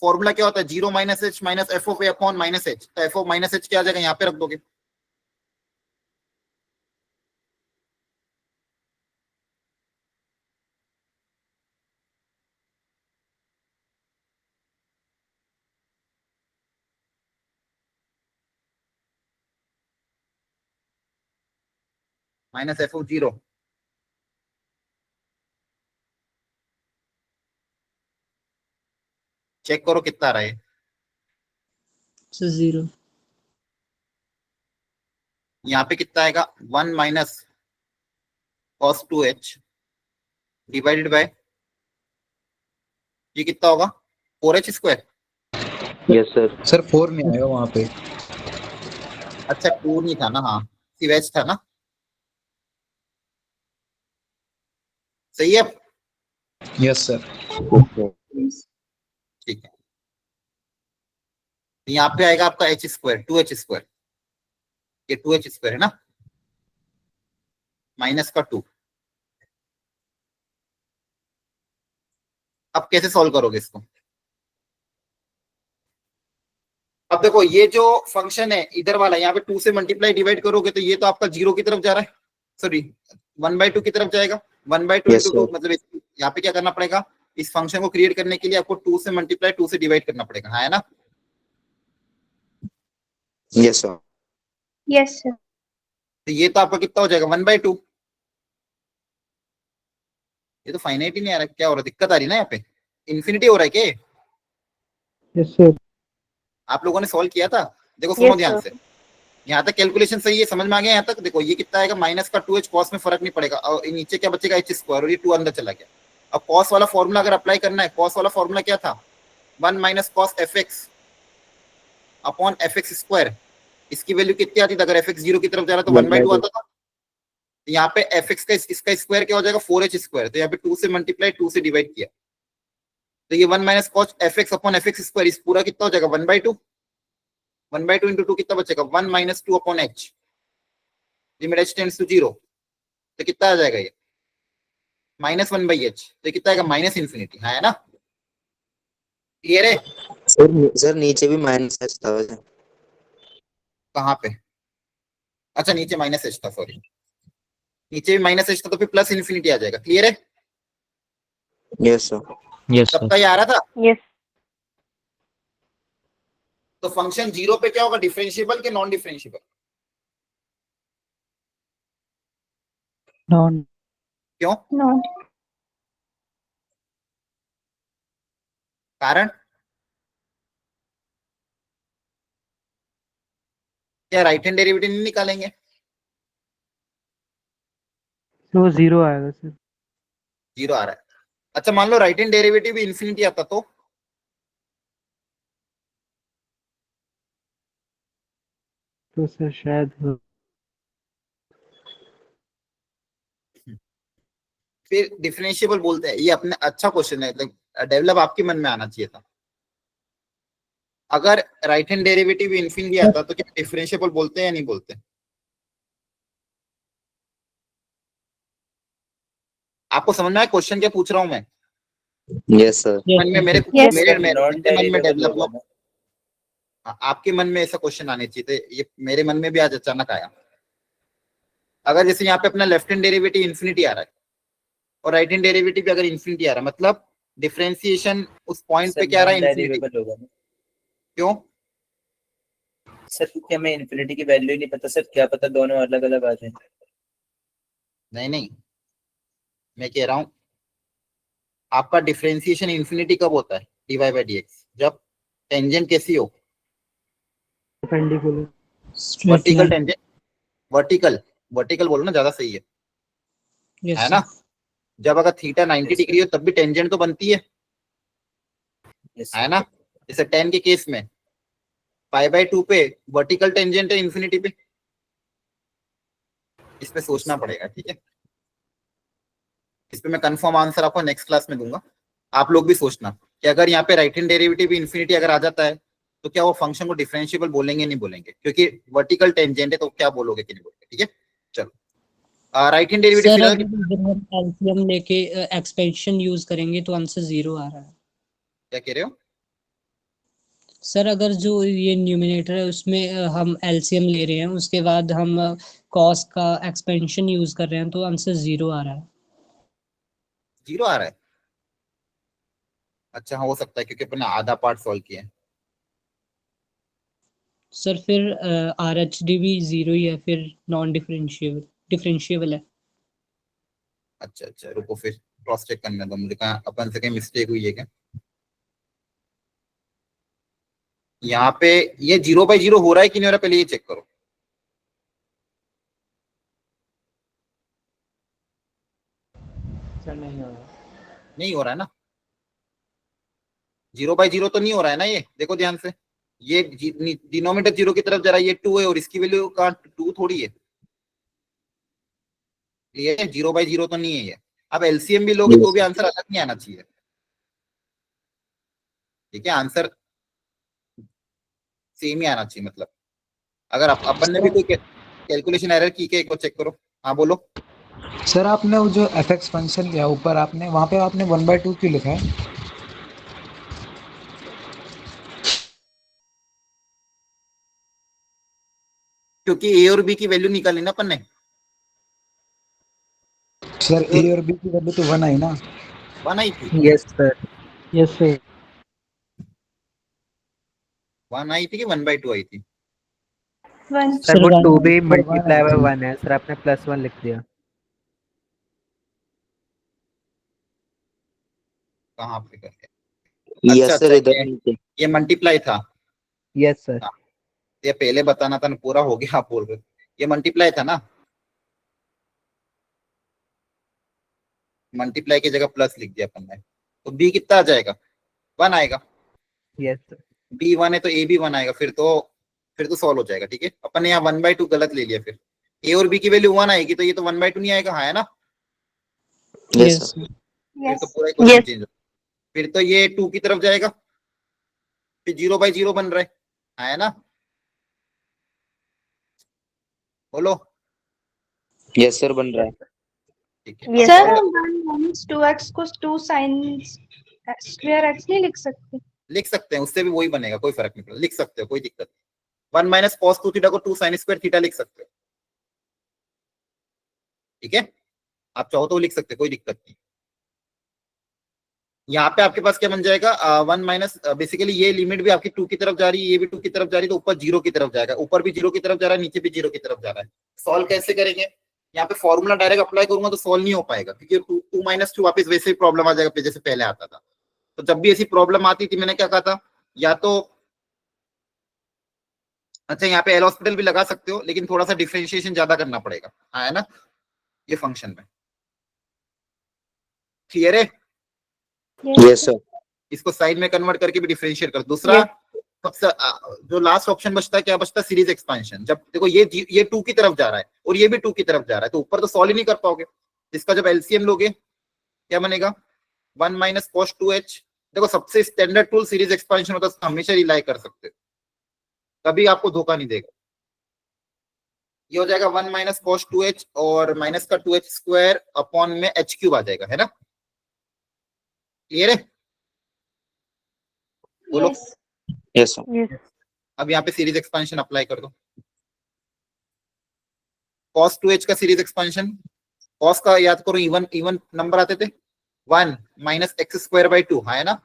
फॉर्मूला क्या होता है? 0 minus H minus F of A upon minus H, तो एफ ऑफ माइनस एच क्या आ जाएगा? यहाँ पे रख दोगे, माइनस एफ ऑफ 0, चेक करो कितना आ रहा है। सर 0। यहाँ पे कितना आएगा? 1 minus cos 2h divided by, ये कितना होगा? 4h square. Yes sir. Sir 4 में आएगा वहाँ पे। अच्छा 2 नहीं था ना, हाँ सीवेज था ना, सही है। Yes sir. Yes. ठीक है, तो यहाँ पे आएगा आपका एच स्क्वायर, 2h², ये 2h² है ना, माइनस का 2। अब कैसे सॉल्व करोगे इसको? अब देखो ये जो फंक्शन है इधर वाला, यहाँ पे 2 से मल्टीप्लाई डिवाइड करोगे तो ये तो आपका 0 की तरफ जा रहा है, सॉरी 1/2 की तरफ जाएगा। 1/2 Yes, इंटू 2 sir. मतलब यहाँ पे क्या करना पड़ेगा, इस फंक्शन को क्रिएट करने के लिए आपको 2 से मल्टीप्लाई 2 से डिवाइड करना पड़ेगा, हाँ है ना। Yes, sir. Yes, sir. तो ये तो आपका कितना हो जाएगा 1/2। ये तो फाइनाइट ही नहीं आ रहा, क्या हो रहा है, दिक्कत आ रही है ना यहाँ पे, इन्फिनिटी हो रहा है क्या? Yes sir. आप लोगों ने सॉल्व किया था? देखो सुनो Yes, ध्यान sir. से, यहाँ तक कैलकुलेशन सही है, समझ में आ गया यहाँ तक। देखो ये कितना आएगा, माइनस का 2h कॉस में फर्क नहीं पड़ेगा, और नीचे क्या बचेगा h², और ये 2 अंदर चला गया। अब कॉस वाला फॉर्मूला अगर अप्लाई करना है, कॉस वाला फॉर्मूला क्या था, 1 minus cos fx upon fx²। इसकी वैल्यू कितनी आती थी, अगर fx 0 की तरफ जा रहा तो 1/2 आता था। यहाँ पे fx का इसका स्क्वायर क्या हो जाएगा 4h², तो यहाँ पे 2 से मल्टीप्लाई 2 से डिवाइड किया, तो ये 1 minus cos fx upon fx², इस पूरा कितना हो जाएगा 1/2। 1/2 इंटू 2 कितना बचेगा, 1 minus 2 upon h, limit h tends to 0, तो कितना आ जाएगा ये -1/h, तो कितना आएगा माइनस इन्फिनिटी, हाँ है ना, क्लियर है। सर नीचे भी माइनस एच था वैसे। कहाँ पे, अच्छा नीचे माइनस h था, सॉरी नीचे भी माइनस h था, तो फिर प्लस इन्फिनिटी आ जाएगा, क्लियर है। Yes sir. Yes sir. सबका ये आ रहा था। Yes. तो फंक्शन 0 पे क्या होगा, डिफरेंशिएबल के नॉन डिफरेंशिएबल? नॉन। क्यों, Not. कारण क्या, राइट हैंड डेरिवेटिव नहीं निकालेंगे? तो वो 0 आएगा सर। 0 आ रहा है। अच्छा मान लो राइट हैंड डेरिवेटिव भी इन्फिनिटी आता तो सर शायद फिर डिफरेंशिएबल बोलते हैं, ये अपने अच्छा क्वेश्चन है, डेवलप आपके मन में आना चाहिए था। अगर राइट हैंड डेरिवेटिव इन्फिनिटी आता तो क्या डिफरेंशिएबल बोलते हैं या नहीं बोलते? आपको समझ में आया क्वेश्चन क्या पूछ रहा हूं मैं? Yes sir. मन में मेरे Yes, मेरे sir. मेरे नॉन मेरे मन में डेरिवेबल डेवलप होगा हुआ, ना। आपके मन में ऐसा क्वेश्चन आने चाहिए थे, ये मेरे मन में भी आज अचानक आया। अगर जैसे यहाँ पे अपना लेफ्ट हैंड डेरिवेटिव इन्फिनिटी आ रहा है और राइट हैंड डेरिवेटिव भी अगर इन्फिनिटी आ रहा है, मतलब डिफरेंशिएशन उस पॉइंट पे सर क्या आ रहा नॉन है, इन्फिनिटी। डेरिवेबल होगा ना क्यों? सर, क्योंकि हमें इन्फिनिटी की वैल्यू ही नहीं पता सर, क्या पता दोनों अलग अलग आ जाए। नहीं नहीं, मैं कह रहा हूं आपका डिफरेंशिएशन इन्फिनिटी कब होता है, dy बाई dx, जब टेंजेंट कैसी हो, perpendicular. Vertical tangent, vertical vertical बोलो ना, ज्यादा सही है, यस है ना। जब अगर थीटा 90 डिग्री हो तब भी टेंजेंट तो बनती Yes, है ना। जैसे 10 के केस में π/2 पे वर्टिकल टेंजेंट है इन्फिनिटी पे, इस पे सोचना पड़ेगा, ठीक है। इस पे मैं कंफर्म आंसर आपको नेक्स्ट क्लास में दूंगा, आप लोग भी सोचना कि अगर यहाँ पे राइट हैंड डेरिवेटिव इन्फिनिटी अगर आ जाता है तो क्या वो फंक्शन को डिफरेंशिएबल बोलेंगे नहीं बोलेंगे, क्योंकि वर्टिकल टेंजेंट है तो क्या बोलोगे कि नहीं बोलोगे, ठीक है। चलो राइट हैंड डेरिवेटिव सर फिलहाल अगर हम एलसीएम लेके एक्सपेंशन यूज करेंगे तो आंसर 0 आ रहा है। क्या कह रहे हो? सर अगर जो ये न्यूमरेटर है उसमें हम एलसीएम ले रहे हैं, उसके बाद हम कॉस का एक्सपेंशन यूज कर रहे हैं, तो आंसर 0 आ रहा है। 0 आ रहा है, अच्छा हाँ हो सकता है क्योंकि अपने आधा पार्ट सॉल्व किया है। सर फिर आरएचडी भी 0 ही है, फिर नॉन डिफरेंशिएबल है। अच्छा अच्छा रुको फिर क्रॉस चेक करने दो मुझे, कहाँ अपन से कहीं मिस्टेक हुई है क्या। यहाँ पे ये 0/0 हो रहा है कि नहीं हो रहा, पहले ये चेक करो। सर नहीं हो रहा। नहीं हो रहा है ना, 0/0 तो नहीं हो रहा है ना, ये देखो ध्यान से। ये डिनोमिनेटर 0 की तरफ जा रहा है, ये 2 है और इसकी वैल्यू का 2 थोड़ी है, ये 0/0 तो नहीं है ये। अब एलसीएम भी लोगे तो भी आंसर अलग नहीं आना चाहिए, ठीक है, आंसर सेम ही आना चाहिए। मतलब अगर अपन ने भी कोई कैलकुलेशन एरर की है, एक बार चेक करो। हाँ बोलो। सर आपने वो जो fx फंक्शन लिया ऊपर, आपने वहां पे आपने 1/2 क्यों लिखा है? क्योंकि ए और बी की वैल्यू निकाली ना अपन ने। सर ए और बी की वैल्यू तो 1 आई ना। 1 आई थी, यस सर। Yes sir. 1 आई थी कि 1/2 आई थी? 1. सर वो Sir, 2 one. भी Sir, मल्टीप्लाई बाय one 1 है सर, आपने +1 लिख दिया। कहाँ पे करके? अच्छा यस सर, अच्छा, इधर नीचे। ये मल्टीप्लाई था। Yes sir. हाँ, ये पहले बताना था ना, पूरा हो गया, आप बोल रहे हो। ये मल्टीप्लाई था ना, मल्टीप्लाई की जगह प्लस लिख दिया अपन ने, तो बी कितना आ जाएगा? 1 आएगा। Yes sir. बी 1 है तो ए भी 1 आएगा, फिर तो सॉल्व हो जाएगा। ठीक है, अपन ने यहाँ 1/2 गलत ले लिया, फिर ए और बी की वैल्यू 1 आएगी तो ये तो 1/2 नहीं आएगा, हाँ है ना? Yes Yes, sir. sir. फिर तो Yes. पूरा क्वेश्चन चेंज हो, फिर तो ये 2 की तरफ जाएगा, फिर 0/0 बन रहा है, हाँ है ना? बोलो। यस सर, बन रहा है। ठीक है, Yes, अब सर sir. हम 1 minus 2x को 2 sin square x नहीं लिख सकते? लिख सकते हैं, उससे भी वही बनेगा, कोई फर्क नहीं पड़ता, लिख सकते हो, कोई दिक्कत नहीं। 1 माइनस कॉस 2 थीटा को 2 sin स्क्वायर थीटा लिख सकते हो, ठीक है, आप चाहो तो लिख सकते हो, कोई दिक्कत नहीं। यहाँ पे आपके पास क्या बन जाएगा? 1 माइनस, बेसिकली ये लिमिट भी आपकी 2 की तरफ जा रही है, ये भी 2 की तरफ जा रही है, तो ऊपर 0 की तरफ जाएगा, ऊपर भी 0 की तरफ जा रहा है, नीचे भी 0 की तरफ जा रहा है। सॉल्व कैसे करेंगे? यहाँ पे फॉर्मूला डायरेक्ट अप्लाई करूंगा तो सॉल्व नहीं हो पाएगा, क्योंकि 2 माइनस 2 वापस वैसे ही प्रॉब्लम आ जाएगा जैसे पहले आता था। तो जब भी ऐसी प्रॉब्लम आती थी, मैंने क्या कहा था, या तो अच्छा यहाँ पे एल हॉस्पिटल भी लगा सकते हो, लेकिन थोड़ा सा डिफरेंशिएशन ज्यादा करना पड़ेगा, हाँ है ना, ये फंक्शन में। क्लियर है? Yes sir. इसको साइन में कन्वर्ट करके भी डिफरेंशिएट कर। दूसरा सबसे जो लास्ट ऑप्शन बचता है, क्या बचता है? Series expansion. जब देखो ये 2 की तरफ जा रहा है और ये भी 2 की तरफ जा रहा है, तो ऊपर तो सॉल्व ही नहीं कर पाओगे। इसका जब एलसीएम लोगे क्या बनेगा? 1 माइनस cos 2h। देखो सबसे स्टैंडर्ड टूल सीरीज एक्सपेंशन होता है, हमेशा रिलाई कर सकते हो, कभी आपको धोखा नहीं देगा। ये हो जाएगा 1 माइनस cos 2h और माइनस का 2h स्क्वायर अपॉन में h क्यूब आ जाएगा, है ना? क्लियर है? बोलो। Yes. Yes sir. Yes. अब यहाँ पे सीरीज एक्सपेंशन अप्लाई कर दो। cos 2h का सीरीज एक्सपेंशन, cos का याद करो, इवन इवन नंबर आते थे, 1 माइनस एक्स स्क्वायर बाई 2, है ना,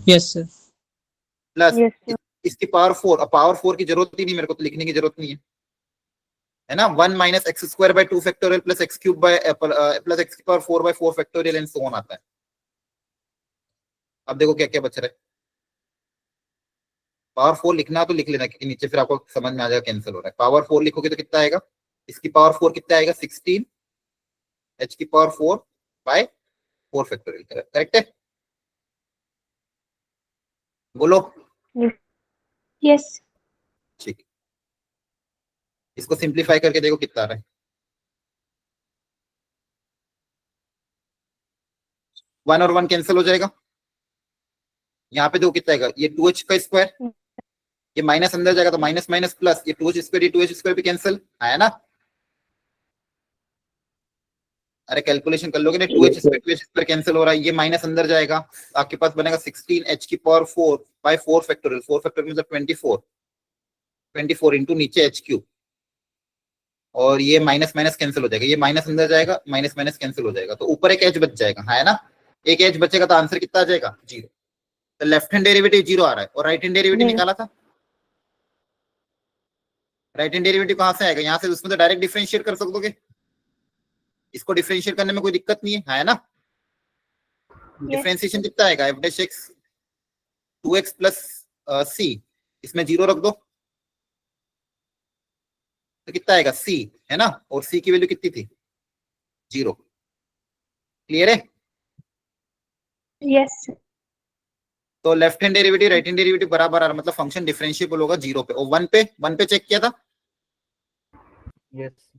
Yes, sir. Plus Yes, sir. इसकी पावर 4। अब पावर 4 की जरूरत ही नहीं, मेरे को तो लिखने की जरूरत नहीं है ना। 1 minus x square by 2 factorial plus x cube by plus x की power 4 by 4 factorial and so on आता है। अब देखो क्या क्या बच रहा है। पावर 4 लिखना तो लिख लेना, क्योंकि नीचे फिर आपको समझ में आ जाएगा कैंसिल हो रहा है। पावर 4 लिखोगे तो कितना आएगा? इसकी पावर 4 कितना आएगा? 16 h की पावर 4 बाय 4 फैक्टोरियल। करेक्ट है? बोलो। Yes. ठीक है, इसको सिंप्लीफाई करके देखो कितना आ रहा है। 1 और 1 कैंसिल हो जाएगा। यहाँ पे देखो कितना आएगा, ये 2h का स्क्वायर, ये माइनस अंदर जाएगा तो माइनस माइनस प्लस, ये 2h स्क्वायर, ये 2h स्क्वायर भी कैंसिल, है ना? अरे कैलकुलेशन कर लोगे ना, 2h स्क्वायर कैंसिल हो रहा है, ये माइनस अंदर जाएगा, आपके पास बनेगा 16 h की पावर 4 बाय 4 फैक्टोरियल। 4 फैक्टोरियल मतलब 24 इंटू नीचे h क्यूब, और ये माइनस माइनस कैंसिल हो जाएगा, ये माइनस अंदर जाएगा, माइनस माइनस कैंसिल हो जाएगा, तो ऊपर एक h बच जाएगा, है ना? एक h बचेगा तो आंसर कितना आ जाएगा? 0। तो लेफ्ट हैंड डेरिवेटिव 0 आ रहा है, और राइट हैंड डेरिवेटिव निकाला था। राइट हैंड डेरिवेटिव कहां से आएगा? यहाँ से, उसमें तो डायरेक्ट डिफरेंशिएट कर सकोगे, इसको डिफरेंशिएट करने में कोई दिक्कत नहीं है ना? डिफरेंशिएशन कितना आएगा? f dash x 2x plus c, इसमें 0 रख दो तो कितना आएगा? c, है ना? और c की वैल्यू कितनी थी? 0। क्लियर है? Yes. तो left hand derivative right hand derivative बराबर आ रहा, मतलब फंक्शन डिफरेंशिएबल होगा 0 पे। और 1 पे चेक किया था, यस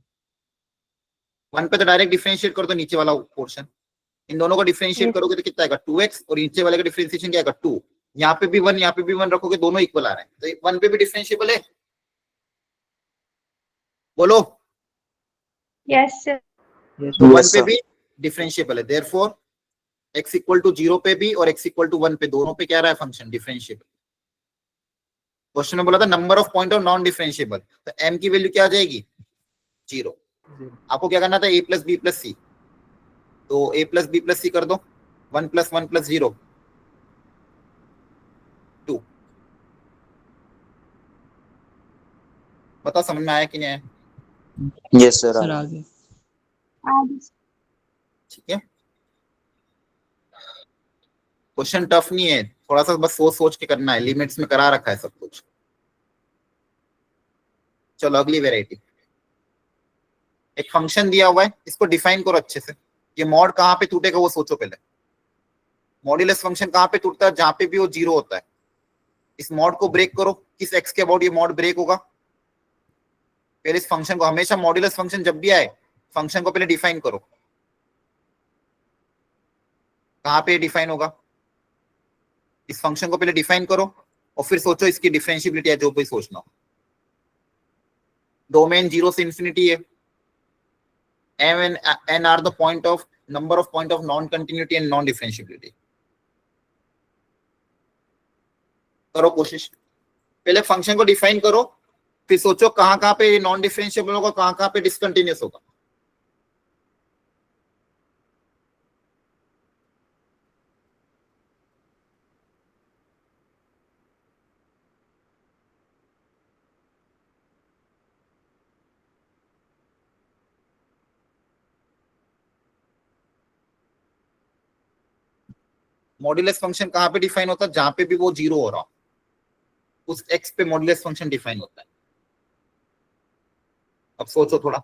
1 पे तो डायरेक्ट डिफरेंशिएट कर दो नीचे वाला पोर्शन। इन दोनों को डिफरेंशिएट Yes. करोगे तो कितना आएगा 2x, और नीचे वाले का डिफरेंशिएशन क्या आएगा 2। यहाँ पे भी 1, यहाँ पे भी 1 रखोगे, दोनों इक्वल आ रहे हैं, तो 1 पे भी डिफरेंशिएबल है, बोलो। Yes, sir. यस तो 1 Yes, पे sir. भी डिफरेंशिएबल है, देयरफॉर x इक्वल टू 0 पे भी और x इक्वल टू 1 पे दोनों पे क्या रहा है फंक्शन डिफरेंशिएबल। क्वेश्चन में बोला था number of point of non differentiable, तो m की वैल्यू क्या आ जाएगी 0। आपको क्या करना था a प्लस बी प्लस सी, तो a प्लस बी प्लस सी कर दो, 1 प्लस 1 प्लस 0 2। बताओ समझ में आया कि नहीं आया? Yes, sir. सर आगे ठीक है, क्वेश्चन टफ नहीं है, थोड़ा सा बस सोच सोच के करना है, लिमिट्स में करा रखा है सब कुछ। चलो अगली वेराइटी, एक फंक्शन दिया हुआ है, इसको डिफाइन करो अच्छे से। ये मॉड कहाँ पे टूटेगा वो सोचो पहले। मॉड्यूलस फंक्शन कहाँ पे टूटता है, जहां पे भी वो 0 होता है। इस मॉड को ब्रेक करो, किस x के अबाउट ये मॉड ब्रेक होगा। पहले इस फंक्शन को, हमेशा मॉड्यूलस फंक्शन जब भी आए फंक्शन को पहले डिफाइन करो, कहाँ पे डिफाइन होगा। इस फंक्शन को पहले डिफाइन करो और फिर सोचो इसकी डिफरेंशिएबिलिटी है, जो भी सोचना हो। डोमेन 0 से इंफिनिटी है, m and n are the point of number of point of non continuity and non differentiability। करो कोशिश, पहले फंक्शन को डिफाइन करो, फिर सोचो कहाँ कहाँ पे नॉन डिफरेंशिएबल होगा, कहाँ कहाँ पे डिसकंटिन्यूअस होगा। मॉड्यूलस फंक्शन कहाँ पे डिफाइन होता है, जहां पे भी वो 0 हो रहा हो, उस x पे मॉड्यूलस फंक्शन डिफाइन होता है। अब सोचो थोड़ा,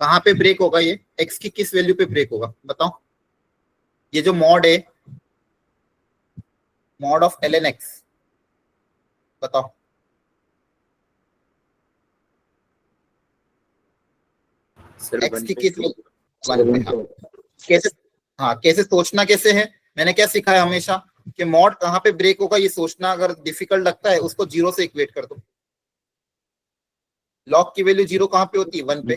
कहाँ पे ब्रेक होगा? ये x की किस वैल्यू पे ब्रेक होगा बताओ? ये जो मॉड है, मॉड ऑफ ln x, बताओ। सर x वन की पे किस वन पे? हाँ। कैसे? हाँ, कैसे सोचना कैसे है? मैंने क्या सिखाया हमेशा कि मॉड कहाँ पे ब्रेक होगा ये सोचना अगर डिफिकल्ट लगता है उसको 0 से इक्वेट कर दो। लॉग की वैल्यू 0 कहाँ पे होती है? 1 पे,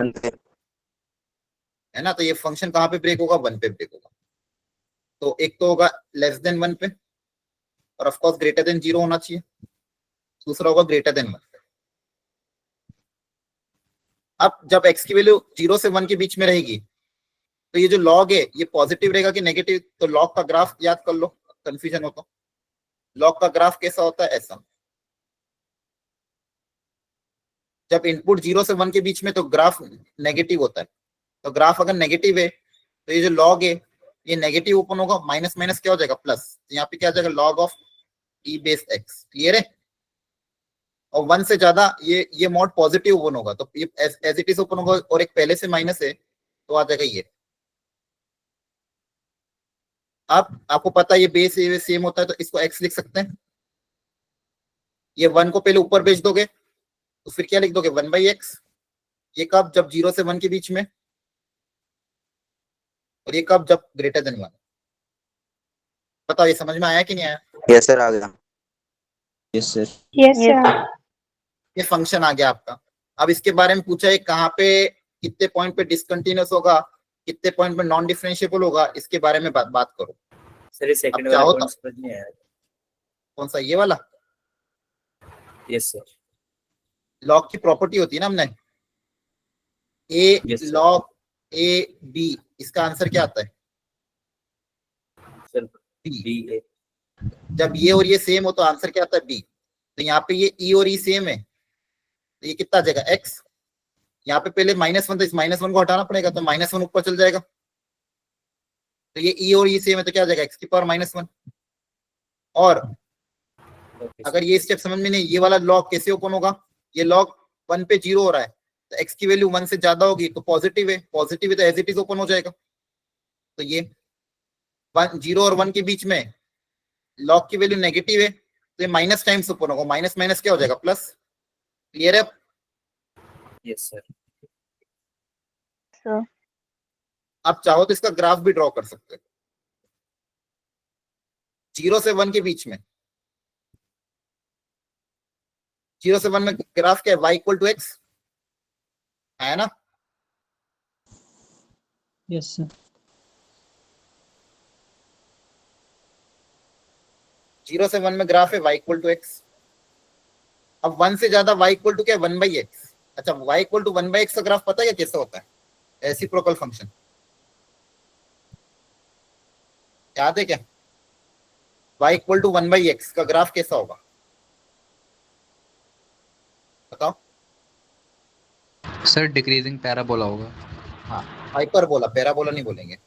है ना? तो ये फंक्शन कहाँ पे ब्रेक होगा? 1 पे ब्रेक होगा। तो एक तो होगा लेस देन 1 पे, और ऑफ कोर्स ग्रेटर देन 0 होना चाहिए। दूसरा होगा ग्रेटर देन 1 पे। अब जब x की वैल्यू 0 से 1 के बीच में रहेगी तो ये जो लॉग है ये पॉजिटिव रहेगा कि नेगेटिव? तो लॉग का ग्राफ याद कर लो, कंफ्यूजन हो तो। लॉग का ग्राफ कैसा होता है? ऐसा। जब इनपुट 0 से 1 के बीच में तो ग्राफ नेगेटिव होता है। तो ग्राफ अगर नेगेटिव है तो ये जो लॉग है ये नेगेटिव ओपन होगा, माइनस माइनस क्या हो जाएगा? प्लस। यहाँ पे क्या आ जाएगा? Log of e base x। Clear है? और 1 से ज्यादा ये मॉड पॉजिटिव ओपन होगा, तो ये एज इट इज ओपन होगा, और एक पहले से माइनस है तो आ जाएगा ये। अब आपको पता है ये बेस ये सेम होता है तो इसको x लिख सकते हैं। ये 1 को पहले ऊपर भेज दोगे तो फिर क्या लिख दोगे? 1/x। ये कब? जब 0 से 1 के बीच में। और ये कब? जब ग्रेटर देन 1। बताओ ये समझ में आया कि नहीं आया? यस सर, आ गया। Yes sir. Yes, sir. ये फंक्शन आ गया आपका। अब इसके बारे में पूछा है कहाँ पे कितने पॉइंट पे डिसकंटिन्यूअस होगा, कितने पॉइंट पे नॉन डिफरेंशिएबल होगा, इसके बारे में बात करो। सर ये सेकंड अब वाला चाहो कौन तो- समझ नहीं आया। कौन सा? ये वाला यस सर। लॉग की प्रॉपर्टी होती है ना हमने, A Yes, sir. Log A B, इसका आंसर क्या आता है? Sir B. B A. जब ये और ये सेम हो तो आंसर क्या आता है? बी। तो यहाँ पे ये ई और ई सेम है तो ये कितना आ जाएगा? एक्स। यहाँ पे पहले -1 तो इस -1 को हटाना पड़ेगा तो -1 ऊपर चल जाएगा। तो ये ई और ई सेम है तो क्या आ जाएगा? x की पावर -1। और अगर ये स्टेप समझ में नहीं, ये वाला लॉग कैसे ओपन होगा? ये लॉग 1 पे 0 हो रहा है तो x की वैल्यू 1 से ज्यादा होगी तो पॉजिटिव है, पॉजिटिव है तो एज इट इज ओपन हो जाएगा। तो ये 0 और 1 के बीच में लॉग की वैल्यू नेगेटिव है तो ये माइनस टाइम्स ओपन होगा, माइनस माइनस क्या हो जाएगा? प्लस। क्लियर है? Yes sir. Sir. आप चाहो तो इसका ग्राफ भी ड्रॉ कर सकते हो। 0 से 1 के बीच में, 0 से 1 में ग्राफ क्या है? y इक्वल टू एक्स है ना? Yes sir. 0 से 1 में ग्राफ है y इक्वल टू एक्स। अब 1 से ज्यादा y इक्वल टू क्या है? 1/x। अच्छा, y इक्वल टू 1/x का ग्राफ पता है क्या कैसा होता है? रेसिप्रोकल फंक्शन याद है क्या? y इक्वल टू 1/x का ग्राफ कैसा होगा बताओ? सर डिक्रीजिंग पैराबोला होगा। हाँ, हाइपरबोला, पैराबोला नहीं बोलेंगे।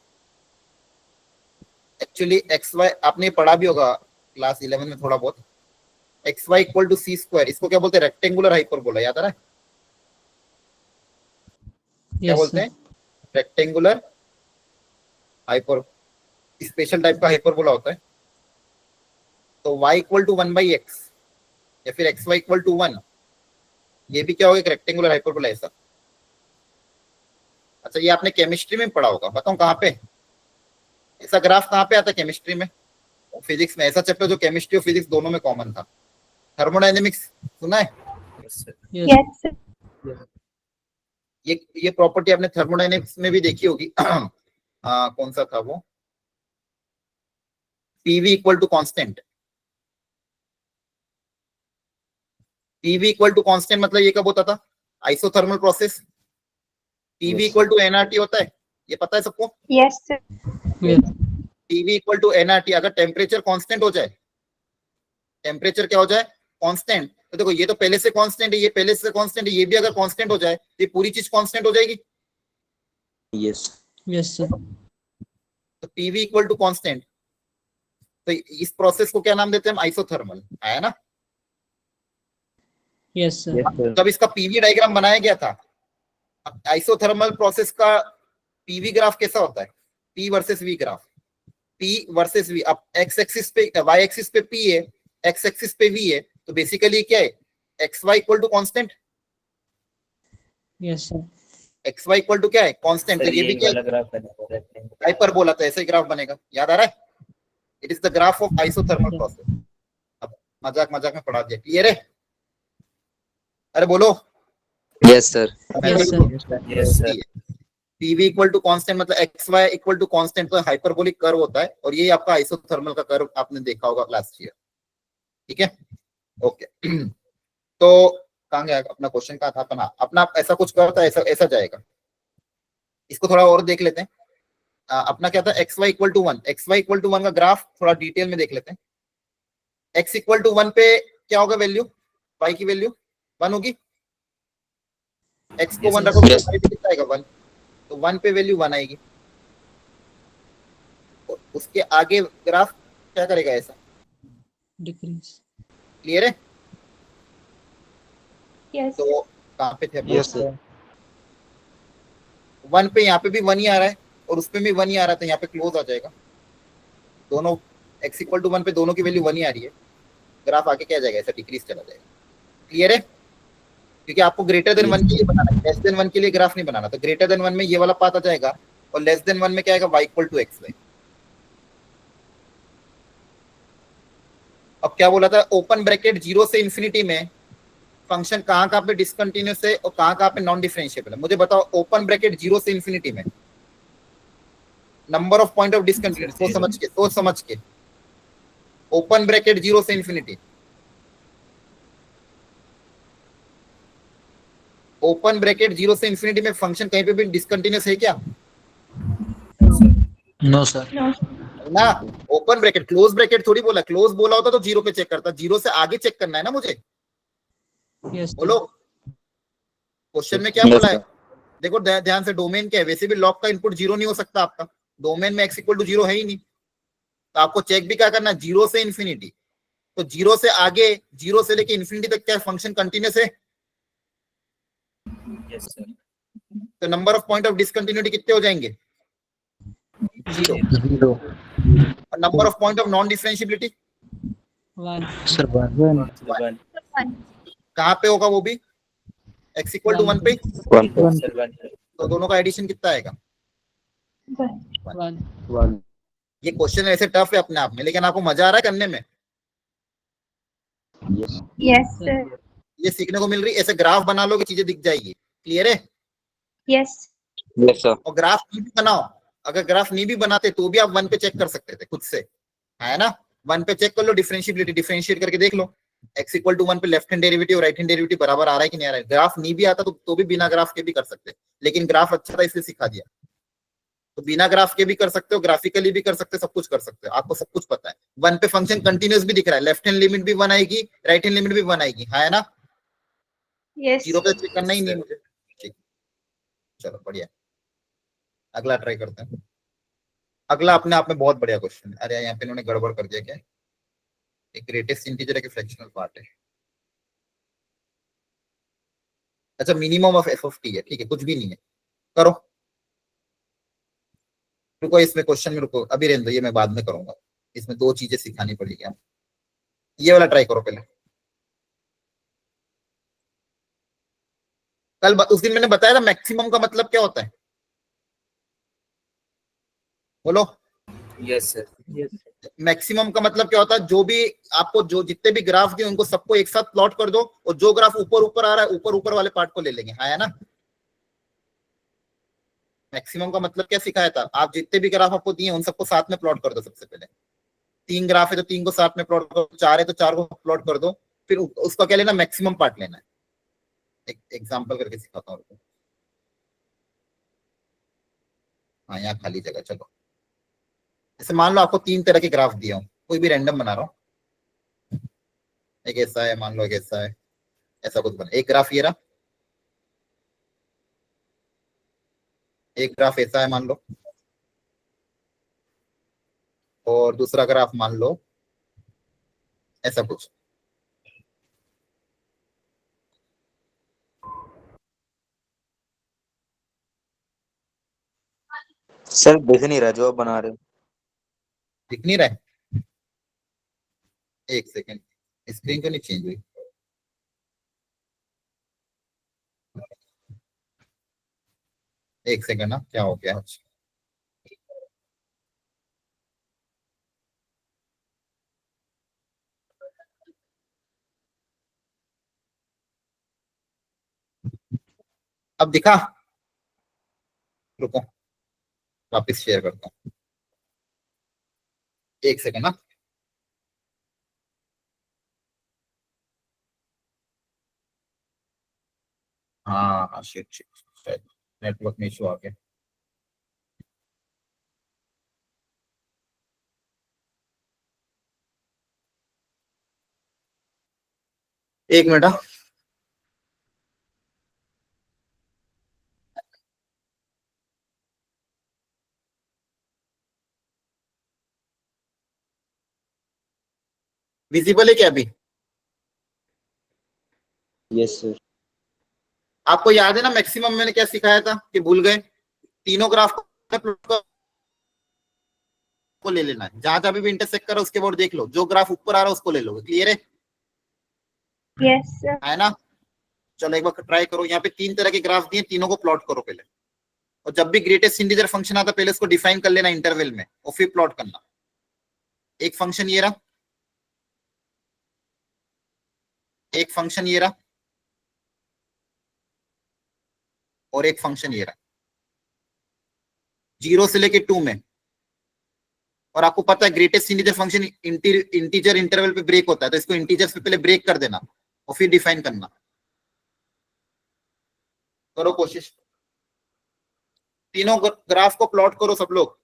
एक्चुअली एक्स वाई आपने पढ़ा भी होगा क्लास 11 में थोड़ा बहुत। X Y equal to C square, इसको क्या बोलते हैं? Rectangular hyperbola. याद आ रहा है? क्या यस बोलते सर। हैं? रेक्टेंगुलर हाइपर, स्पेशल टाइप का हाइपरबोला होता है। तो y इक्वल टू 1/x या फिर xy इक्वल टू 1, ये भी क्या होगा? एक रेक्टेंगुलर हाइपरबोला ऐसा। अच्छा, ये आपने केमिस्ट्री में पढ़ा होगा, बताऊं कहाँ पे ऐसा ग्राफ कहाँ पे आता है? केमिस्ट्री में, फिजिक्स में। ऐसा चैप्टर जो केमिस्ट्री और फिजिक्स दोनों में कॉमन था, थर्मोडायनेमिक्स, सुना है? Yes sir. Yes Yes, sir. ये प्रॉपर्टी आपने थर्मोडायनेमिक्स में भी देखी होगी। कौन सा था वो? PV equal to constant. PV equal to constant मतलब ये कब होता था? Isothermal process. PV equal to NRT होता है, ये पता है सबको? Yes, sir. Yes PV equal to NRT. अगर टेम्परेचर कांस्टेंट हो जाए, टेम्परेचर क्या हो जाए? कांस्टेंट। तो देखो ये तो पहले से कांस्टेंट है, ये पहले से कांस्टेंट है, ये भी अगर कांस्टेंट हो जाए तो ये पूरी चीज कांस्टेंट हो जाएगी। यस। Yes sir. तो पीवी इक्वल टू कांस्टेंट, तो इस प्रोसेस को क्या नाम देते हैं हम? आइसोथर्मल, है ना? Yes sir. Yes, sir. जब इसका पीवी डायग्राम बनाया गया था आइसोथर्मल प्रोसेस का पीवी ग्राफ कैसा होता है? P versus V graph, P versus V. अब एक्स एक्सिस पे, वाई एक्सिस पे पी है, एक्स एक्सिस पे वी है, तो बेसिकली क्या है? X Y equal to constant, yes sir. X Y equal to क्या है? कांस्टेंट। तो सर ये भी क्या वाला है? ग्राफ बना हाइपरबोला, तो ऐसे ही ग्राफ बनेगा, याद आ रहा है? It is the graph of isothermal process. अब मजाक मजाक में पढ़ा दिया, क्लियर है? अरे बोलो। Yes sir. Yes sir. Yes sir. PV equal to constant मतलब x Y equal to constant, तो हाइपरबोलिक कर्व होता है, और ये आपका आइसोथर्मल का कर्व आपने देखा होगा लास्ट ईयर। ठीक है, ओके। तो कहाँ गया अपना क्वेश्चन? कहाँ था अपना? अपना ऐसा कुछ करता है, ऐसा ऐसा जाएगा। इसको थोड़ा और देख लेते हैं। अपना क्या था? X Y equal to one, X Y equal to one का ग्राफ थोड़ा डिटेल में देख लेते हैं। एक्स इक्वल टू वन पे क्या होगा वैल्यू? वाई की वैल्यू वन होगी। एक्स को वन रखोगे तो वाई भी कितना आएगा? वन। तो वन पे वैल्यू वन आएगी। उसके आगे ग्राफ क्या करेगा? ऐसा डिक्रीज। क्लियर है? Yes. तो कहाँ पे थे? Yes sir. वन पे, यहाँ पे भी वन ही आ रहा है और उस पे भी वन ही आ रहा है, तो यहाँ पे क्लोज आ जाएगा। दोनों एक्स इक्वल टू वन पे दोनों की वैल्यू वन ही आ रही है, ग्राफ आगे क्या जाएगा? ऐसा डिक्रीज चला जाएगा। क्लियर है? क्योंकि आपको ग्रेटर देन वन के लिए बनाना है, लेस देन वन के लिए ग्राफ नहीं बनाना। तो ग्रेटर देन वन में ये वाला पाथ आ जाएगा, और लेस देन वन में क्या आएगा? Y equal to X Y. अब क्या बोला था? ओपन ब्रैकेट 0 से इंफिनिटी में फंक्शन कहाँ कहाँ पे डिसकंटिन्यूअस है और कहाँ कहाँ पे नॉन डिफरेंशिएबल है? मुझे बताओ। ओपन ब्रैकेट 0 से इंफिनिटी में number of point of discontinuous, सोच समझ के। ओपन ब्रैकेट 0 से इंफिनिटी, ओपन ब्रैकेट 0 से इंफिनिटी में फंक्शन कहीं पे भी डिसकंटिन्यूअस है क्या? No sir. No. ना। ओपन ब्रैकेट, क्लोज ब्रैकेट थोड़ी बोला। क्लोज बोला होता तो 0 पे चेक करता, 0 से आगे चेक करना है ना मुझे। यस बोलो, क्वेश्चन में क्या बोला है? देखो ध्यान से, डोमेन क्या है? वैसे भी लॉग का इनपुट 0 नहीं हो सकता आपका, डोमेन में x इक्वल टू 0 है ही नहीं। तो आपको चेक भी क्या करना है? 0 से इंफिनिटी। तो 0 से आगे, 0 से लेके इंफिनिटी तक क्या फंक्शन कंटिन्यूअस है? Yes sir. तो number of point of discontinuity कितने हो जाएंगे? 0। 0 और number of point of non differentiability one. Sir 1 one. कहाँ पे होगा? वो भी x इक्वल टू 1 पे। Sir one. तो दोनों का एडिशन कितना आएगा? वन। 1 ये क्वेश्चन ऐसे टफ है अपने आप में, लेकिन आपको मजा आ रहा है करने में? Yes Yes, sir. ये सीखने को मिल रही। ऐसे ग्राफ बना लोगे, चीजें दिख जाएगी। क्लियर है? Yes. Yes sir. और ग्राफ नहीं भी बनाओ, अगर ग्राफ नहीं भी बनाते तो भी आप वन पे चेक कर सकते थे खुद से, है ना? वन पे चेक कर लो डिफरेंशिएबिलिटी, डिफरेंशिएट करके देख लो x इक्वल टू 1 पे लेफ्ट हैंड डेरिवेटिव और राइट हैंड डेरिवेटिव बराबर आ रहा है कि नहीं आ रहा है। ग्राफ नहीं भी आता तो भी बिना ग्राफ के भी कर सकते, लेकिन ग्राफ अच्छा था इसलिए सिखा दिया। तो बिना ग्राफ के भी कर सकते हो, ग्राफिकली भी कर सकते हो, सब कुछ कर सकते हो, आपको सब कुछ पता है। वन पे फंक्शन कंटिन्यूअस भी दिख रहा है, लेफ्ट हैंड लिमिट भी 1 आएगी, राइट हैंड लिमिट भी 1 आएगी, है ना? Yes. 0 पे चेक करना ही नहीं है मुझे। ठीक, चलो बढ़िया। अगला ट्राई करते हैं। अगला अपने आप में बहुत बढ़िया क्वेश्चन है। अरे यहाँ पे इन्होंने गड़बड़ कर दिया क्या? एक ग्रेटेस्ट इंटीजर है कि फ्रैक्शनल पार्ट है? अच्छा, minimum of F of T है, ठीक है, कुछ भी नहीं है। करो, रुको इसमें क्वेश्चन में, रुको अभी रहने दो, ये मैं बाद में करूंगा। इसमें 2 चीजें सिखानी पड़ेगी आपको। ये वाला ट्राई करो पहले। कल उस दिन मैंने बताया था मैक्सिमम का मतलब क्या होता है, बोलो। Yes sir. मैक्सिमम का मतलब क्या होता है? जो भी आपको, जो जितने भी ग्राफ दिए उनको सबको एक साथ प्लॉट कर दो, और जो ग्राफ ऊपर ऊपर आ रहा है ऊपर ऊपर वाले पार्ट को ले लेंगे, है ना? मैक्सिमम का मतलब क्या सिखाया था? आप जितने भी ग्राफ आपको दिए उन सबको साथ में प्लॉट कर दो। सबसे पहले 3 ग्राफ है तो 3 को साथ में प्लॉट करो, 4 है तो 4 को प्लॉट कर दो, फिर उसका क्या लेना? मैक्सिमम पार्ट लेना है। एक एग्जांपल करके सिखाता हूँ। हाँ, यहाँ खाली जगह, चलो। जैसे मान लो आपको 3 तरह के ग्राफ दिया हूँ, कोई भी रैंडम बना रहा हूँ। एक ऐसा है, मान लो एक ऐसा है, ऐसा कुछ बना। एक ग्राफ ये रहा, एक ग्राफ ऐसा है मान लो, और दूसरा ग्राफ मान लो ऐसा कुछ। सर दिख नहीं रहा जो आप बना रहे हो। दिख नहीं रहा है? एक सेकेंड, स्क्रीन क्यों नहीं चेंज हुई? एक सेकेंड ना, क्या हो गया? अब दिखा? रुको, वापस शेयर करता हूँ, एक सेकेंड ना। हाँ शिट शिट, शायद नेटवर्क में इशू आ गया। एक मिनट हाँ। विजिबल है क्या अभी? Yes sir. आपको याद है ना मैक्सिमम मैंने क्या सिखाया था कि भूल गए? तीनों ग्राफ को ले लेना है, जहां जहां भी इंटरसेक्ट करो उसके बाद देख लो, जो ग्राफ ऊपर आ रहा है उसको ले लो। क्लियर है? Yes, sir. है ना? चलो एक बार ट्राई करो, यहाँ पे तीन तरह के ग्राफ दिए, तीनों को प्लॉट करो पहले। और जब भी ग्रेटेस्ट इंटीजर फंक्शन आता पहले उसको डिफाइन कर लेना इंटरवल में, और फिर प्लॉट करना। एक फंक्शन ये रहा, एक फंक्शन ये रहा, और एक फंक्शन ये रहा, 0 से लेके 2 में। और आपको पता है greatest integer function integer interval पे ब्रेक होता है, तो इसको इंटीजर पे पहले ब्रेक कर देना और फिर डिफाइन करना। करो कोशिश, तीनों ग्राफ को प्लॉट करो सब लोग।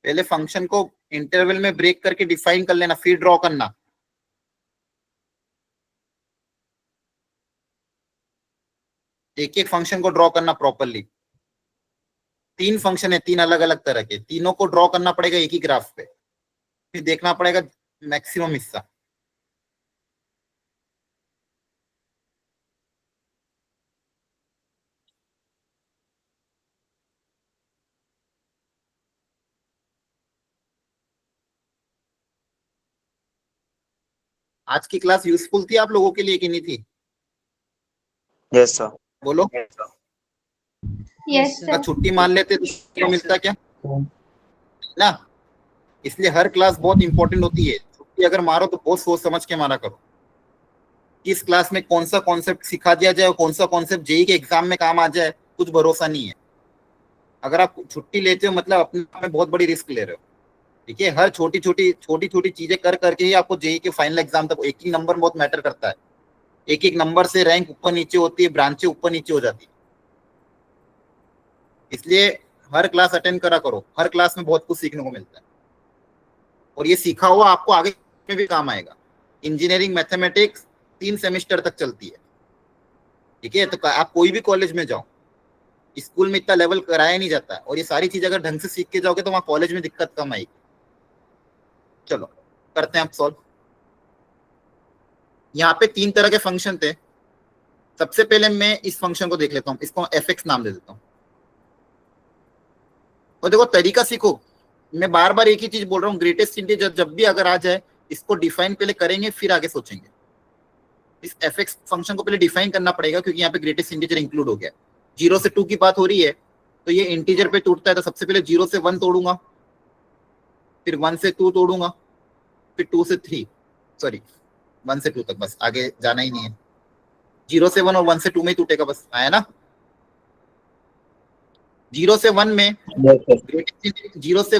पहले फंक्शन को इंटरवल में ब्रेक करके डिफाइन कर लेना, फिर ड्रॉ करना। एक एक फंक्शन को ड्रॉ करना प्रॉपरली। तीन फंक्शन है, तीन अलग अलग तरह के, तीनों को ड्रॉ करना पड़ेगा एक ही ग्राफ पे, फिर देखना पड़ेगा मैक्सिमम हिस्सा। आज की क्लास यूजफुल थी आप लोगों के लिए कि नहीं थी? Yes sir. बोलो। Yes, अगर sir. छुट्टी मान लेते तो क्यों मिलता क्या ना? इसलिए हर क्लास बहुत इंपॉर्टेंट होती है। छुट्टी अगर मारो तो बहुत सोच समझ के मारा करो। किस क्लास में कौन सा कॉन्सेप्ट सिखा दिया जाए और कौन सा कॉन्सेप्ट जेई के एग्जाम में काम आ जाए, कुछ भरोसा नहीं है। अगर आप छुट्टी लेते हो मतलब अपने आप में बहुत बड़ी रिस्क ले रहे हो। ठीक है, हर छोटी छोटी चीजें कर करके ही आपको जेई के फाइनल एग्जाम तक एक ही नंबर बहुत मैटर करता है। एक एक नंबर से रैंक ऊपर नीचे होती है, ब्रांचें ऊपर नीचे हो जाती है। इसलिए हर क्लास अटेंड करा करो, हर क्लास में बहुत कुछ सीखने को मिलता है और ये सीखा हुआ आपको आगे में भी काम आएगा। इंजीनियरिंग मैथमेटिक्स 3 सेमेस्टर तक चलती है। ठीक है, तो आप कोई भी कॉलेज में जाओ, स्कूल में इतना लेवल कराया नहीं जाता और ये सारी चीज अगर ढंग से सीख के जाओगे तो वहां कॉलेज में दिक्कत कम आएगी। चलो करते हैं आप सॉल्व। यहाँ पे 3 तरह के फंक्शन थे। सबसे पहले मैं इस फंक्शन को देख लेता हूँ, इसको fx नाम दे देता हूँ। और देखो तरीका सीखो, मैं बार बार एक ही चीज बोल रहा हूँ, ग्रेटेस्ट इंटीजर जब भी अगर आ जाए इसको डिफाइन पहले करेंगे फिर आगे सोचेंगे। इस fx फंक्शन को पहले डिफाइन करना पड़ेगा क्योंकि यहाँ पे ग्रेटेस्ट इंटीजर इंक्लूड हो गया। 0 से 2 की बात हो रही है तो ये इंटीजर पे टूटता है, तो सबसे पहले 0 से 1 तोड़ूंगा, फिर 1 से 2 तोड़ूंगा, फिर 2 से 3, सॉरी 1 से 2 तक, बस आगे जाना ही नहीं है। 0 से 1 और 1 से 2 में ही टूटेगा, बस आया ना। 0 से 1 में 0 से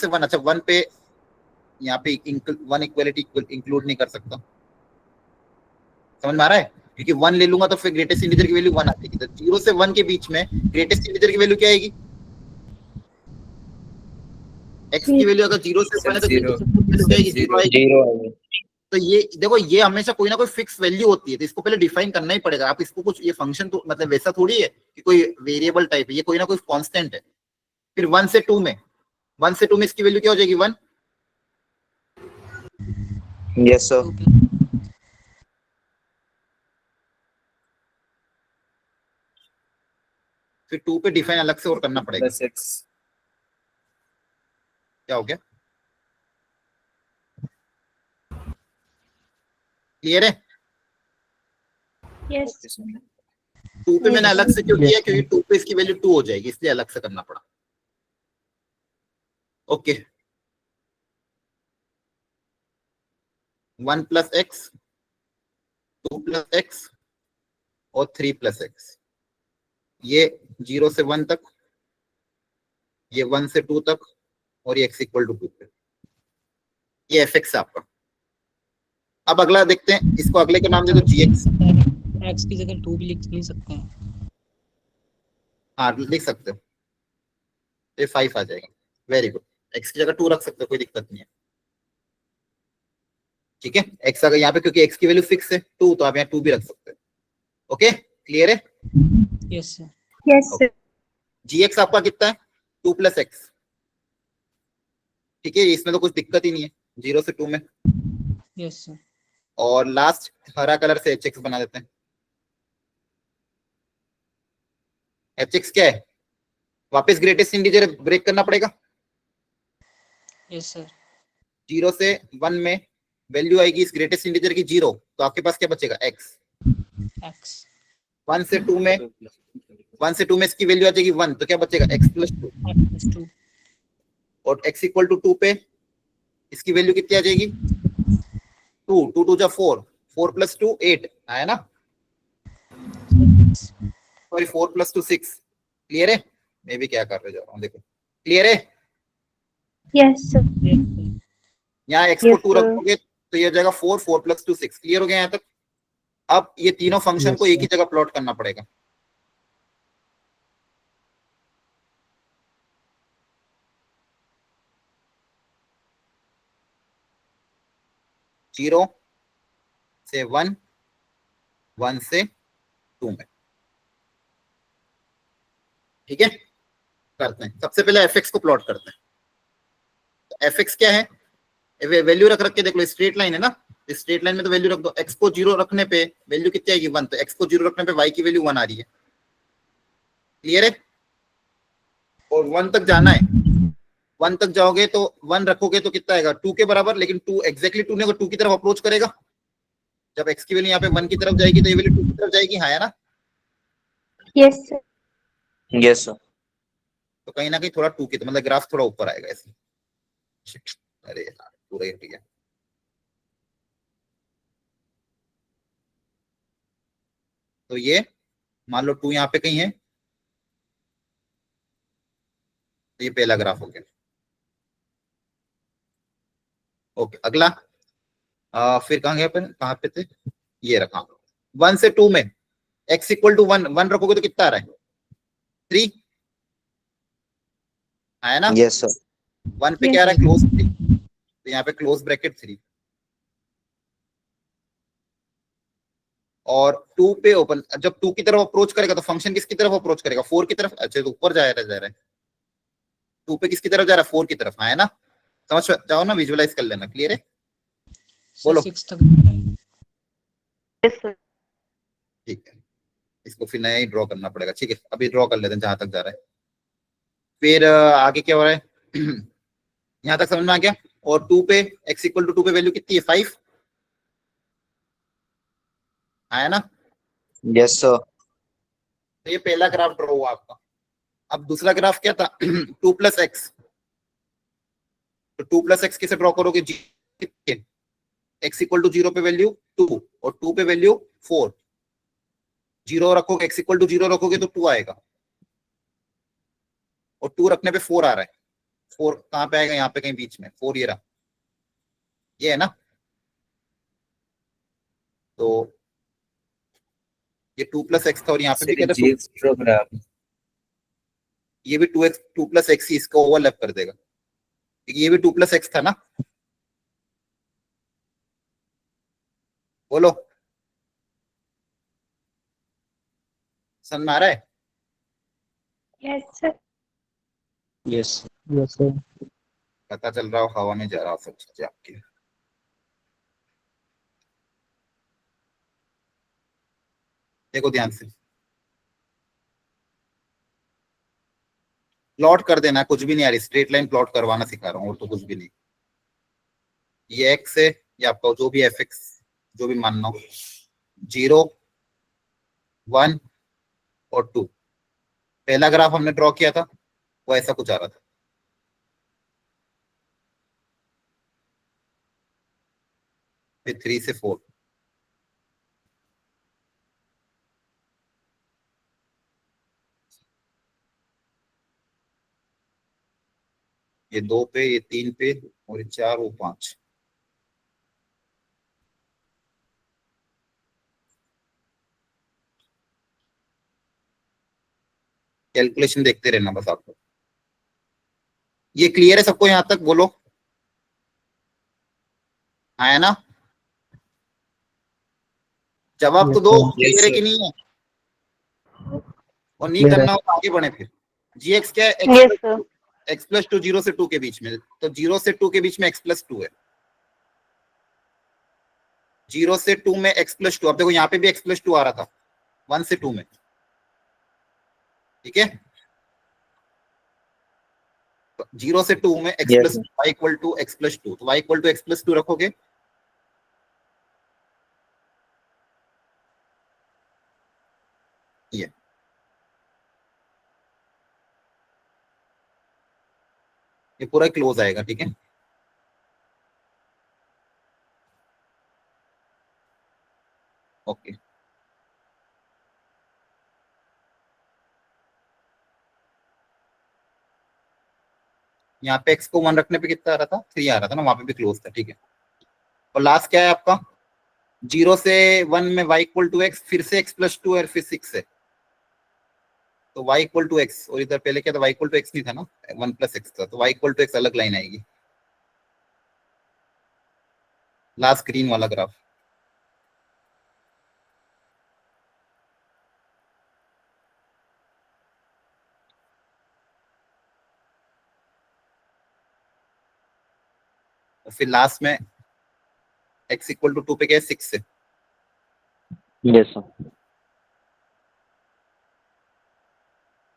1 अच्छा 1 पे यहाँ पे 1 इक्वलिटी इंक्लूड नहीं कर सकता, समझ में आ रहा है? क्योंकि 1 ले लूंगा तो फिर ग्रेटेस्ट इंटीजर की वैल्यू 1 आती है। तो 0 से 1 के बीच में ग्रेटेस्ट इंटीजर की वैल्यू क्या आएगी? x की वैल्यू अगर 0 से 1 है तो Zero. greatest इंटीजर क्या आएगी? 0 आएगी। जीरो आएगा। तो ये देखो, ये हमेशा कोई ना कोई फिक्स वैल्यू होती है, तो इसको पहले डिफाइन करना ही पड़ेगा। आप इसको कुछ, ये फंक्शन तो मतलब वैसा थोड़ी है कि कोई वेरिएबल टाइप है, ये कोई ना कोई कांस्टेंट है। फिर 1 से 2 में इसकी वैल्यू क्या हो जाएगी? 1। Yes sir. फिर 2 पे डिफाइन अलग से और करना पड़ेगा। प्लस एक्स क्या हो गया? क्लियर है? Yes. 2 पे मैंने अलग से क्यों किया? क्योंकि 2 पे इसकी वैल्यू 2 हो जाएगी, इसलिए अलग से करना पड़ा। Okay, 1 plus x, 2 plus x और 3 प्लस एक्स। ये 0 से 1 तक, ये 1 से 2 तक और ये x इक्वल टू 2 पे। ये fx है आपका। अब अगला देखते हैं, इसको अगले का नाम दे दो gx। x की जगह 2 भी लिख नहीं सकते हैं? हाँ लिख सकते हो, ये 5 आ जाएगा। वेरी गुड, x की जगह 2 रख सकते हो, कोई दिक्कत नहीं है। ठीक है, x अगर यहाँ पे, क्योंकि x की वैल्यू फिक्स है 2, तो आप यहाँ 2 भी रख सकते हो। ओके क्लियर है? Yes sir. Yes, sir. gx आपका कितना है? 2 प्लस एक्स। ठीक है, इसमें तो कुछ दिक्कत ही नहीं है 0 से 2 में। Yes sir. और लास्ट हरा कलर से hx बना देते हैं। hx क्या है? वापस ग्रेटेस्ट इंटीजर ब्रेक करना पड़ेगा। Yes sir. 0 से 1 में वैल्यू आएगी इस ग्रेटेस्ट इंटीजर की 0, तो आपके पास क्या बचेगा? x। x 1 से 2 में इसकी वैल्यू आ जाएगी 1, तो क्या बचेगा? x plus 2। x 2 और x इक्वल टू 2 पे इसकी वैल्यू कितनी आ जाएगी? 2 2 2 जा 4, 4 प्लस 2 8 आया ना, सॉरी 4 प्लस 2 6। क्लियर है? मैं भी क्या कर रहे जा रहा हूँ, देखो क्लियर है? Yes, sir. यहाँ x को Yes, 2 sir. रखोगे तो ये जाएगा 4 4 प्लस 2 6। क्लियर हो गया यहाँ तक? अब ये तीनों फंक्शन Yes, को एक ही sir. जगह प्लॉट करना पड़ेगा। जीरो से 1, 1 से 2 में। ठीक है, करते हैं। सबसे पहले fx को प्लॉट करते हैं। तो fx क्या है? वैल्यू रख के देख लो, स्ट्रेट लाइन है ना, स्ट्रेट लाइन में तो वैल्यू रख दो। x को 0 रखने पे वैल्यू कितनी आएगी? 1, तो x को 0 रखने पे y की वैल्यू 1 आ रही है। क्लियर है? और 1 तक जाना है 1 तक जाओगे तो 1 रखोगे तो कितना आएगा 2 के बराबर, लेकिन 2 एग्जैक्टली 2 नहीं होगा, 2 की तरफ अप्रोच करेगा। जब x की वैल्यू यहाँ पे 1 की तरफ जाएगी तो ये वैल्यू 2 की तरफ जाएगी, हाँ है ना। Yes, sir. Yes, sir. तो कहीं ना कहीं थोड़ा 2 की, तो मतलब ग्राफ थोड़ा ऊपर आएगा ऐसे। अरे यार पूरा ही हट गया। तो ये मान लो 2 यहाँ पे कहीं है, तो ये पहला ग्राफ हो गया। ओके अगला, फिर कहाँ गए अपन, कहाँ पे थे, ये रखा 1 से 2 में x इक्वल टू 1, 1 रखोगे तो कितना आ रहा है 3, है ना। Yes, sir. 1 पे क्या आ रहा है क्लोज 3, तो यहाँ पे क्लोज ब्रैकेट 3 और 2 पे ओपन। जब 2 की तरफ अप्रोच करेगा तो फंक्शन किसकी तरफ अप्रोच करेगा, 4 की तरफ। अच्छा तो ऊपर जा रहा है 2 पे किसकी तरफ जा रहा है, 4 की तरफ, हाँ है ना। समझ जाओ ना, विजुअलाइज कर लेना, क्लियर है। बोलो। 6 तक। Yes, sir. ठीक है, इसको फिर नया ही ड्रॉ करना पड़ेगा, ठीक है अभी ड्रॉ कर लेते हैं जहां तक जा रहा है। फिर आगे क्या हो रहा है यहां तक समझ में आ गया। और 2 पे x इक्वल टू 2 पे वैल्यू कितनी है 5, है ना। Yes, sir. तो ये पहला ग्राफ ड्रॉ हुआ आपका। अब दूसरा ग्राफ क्या था 2 प्लस एक्स, तो 2 प्लस एक्स कैसे ड्रॉ करोगे, x इक्वल टू 0 पे वैल्यू 2 और 2 पे वैल्यू 4, 0 रखोगे, x इक्वल टू 0 रखोगे तो 2 आएगा और 2 रखने पे 4 आ रहा है। 4 कहां पे आएगा, यहाँ पे कहीं बीच में 4 ये रहा, ये है ना। तो ये 2 प्लस एक्स था और यहाँ पे भी क्या था 2, ग्राफ ये भी 2x 2 प्लस एक्स ही इसको ओवरलैप कर देगा, क्योंकि ये भी 2 प्लस एक्स था ना। बोलो समझ में आ रहा है। Yes, sir. Yes. Yes, sir. पता चल रहा हो हवा में जा रहा हो सब चीजें आपकी। देखो ध्यान से प्लॉट कर देना, कुछ भी नहीं आ रही, स्ट्रेट लाइन प्लॉट करवाना सिखा रहा हूँ और तो कुछ भी नहीं। ये एक्स है, ये आपका जो भी एफ एक्स जो भी मानना हो, 0 1 और 2। पहला ग्राफ हमने ड्रॉ किया था वो ऐसा कुछ आ रहा था, फिर 3 से 4, ये 2 पे, ये 3 पे और ये 4 वो 5। कैलकुलेशन देखते रहना बस आपको। ये क्लियर है सबको यहां तक, बोलो हाँ है ना। जवाब तो दो, Yes, sir. क्लियर है sir. कि नहीं है। और नहीं Clear करना है। हो तो आगे बढ़े फिर। जी एक्स क्या है, Yes, sir. एक्स प्लस 2 0 से 2 के बीच में, तो 0 से 2 के बीच में एक्स प्लस 2 है। 0 से 2 में एक्स प्लस 2, अब देखो यहाँ पे भी एक्स प्लस 2 आ रहा था 1 से 2 में, ठीक है। 0 से 2 में X Yes, plus sir. Y equal to X plus 2, तो Y equal to X plus 2 रखोगे, ये ये पूरा क्लोज आएगा, ठीक है। ओके यहाँ पे x को 1 रखने पे कितना आ रहा था 3 आ रहा था ना, वहां पे भी क्लोज था, ठीक है। और लास्ट क्या है आपका 0 से 1 में y इक्वल टू एक्स, फिर से x प्लस 2 और फिर 6 है, तो y इक्वल टू एक्स, और इधर पहले क्या था y इक्वल टू एक्स नहीं था ना, 1 प्लस एक्स था, तो y इक्वल टू एक्स अलग लाइन आएगी। लास्ट ग्रीन वाला ग्राफ, और फिर लास्ट में x इक्वल टू 2 पे क्या है 6 है। Yes, sir.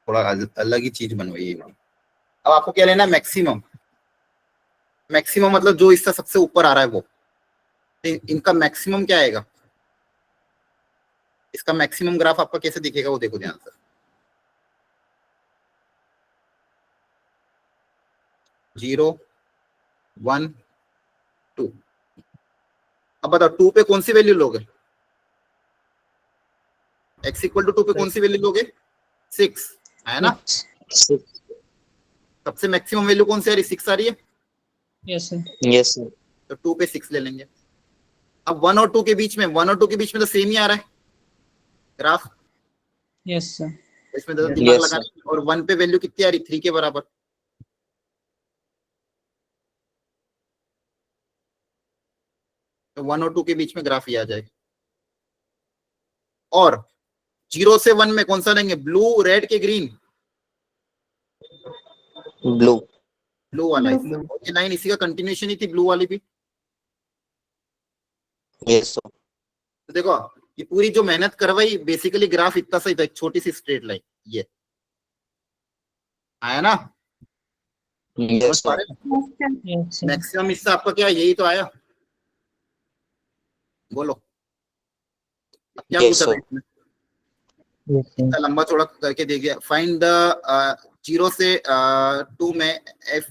थोड़ा अलग ही चीज बनवाई है। अब आपको क्या लेना है मैक्सिमम, मैक्सिमम मतलब जो इसका सबसे ऊपर आ रहा है वो, तो इनका मैक्सिमम क्या आएगा, इसका मैक्सिमम ग्राफ आपका कैसे दिखेगा वो देखो ध्यान से। 0 1 2। अब बताओ 2 पे कौन सी वैल्यू लोगे, x इक्वल टू 2 पे कौन सी वैल्यू लोगे, 6 है ना। सबसे मैक्सिमम वैल्यू कौन सी आ रही, 6 आ रही है, यस सर। Yes, sir. तो 2 पे 6 ले लेंगे। अब 1 और 2 के बीच में, 1 और 2 के बीच में तो सेम ही आ रहा है ग्राफ, यस सर। इसमें तो दिमाग Yes, लगाना है। और 1 पे वैल्यू कितनी आ रही, 3 के बराबर, तो 1 और 2 के बीच में ग्राफ ही आ जाएगा। और 0 से 1 में कौन सा लेंगे, ब्लू रेड के ग्रीन, Blue. ब्लू वाला। Blue. ये लाइन इसी का कंटिन्यूएशन ही थी, ब्लू वाली भी। Yes, sir. तो देखो ये पूरी जो मेहनत करवाई, बेसिकली ग्राफ इतना सही था, एक छोटी सी स्ट्रेट लाइन, ये आया ना, समझ Yes, पा sir. रहे हैं। Yes sir. मैक्सिमम हिस्सा आपका क्या है, यही तो आया, बोलो अब क्या Yes, पूछा था sir. इसमें? Yes, sir. इतना लंबा चौड़ा करके दे दिया। फाइंड द 0 से 2 में f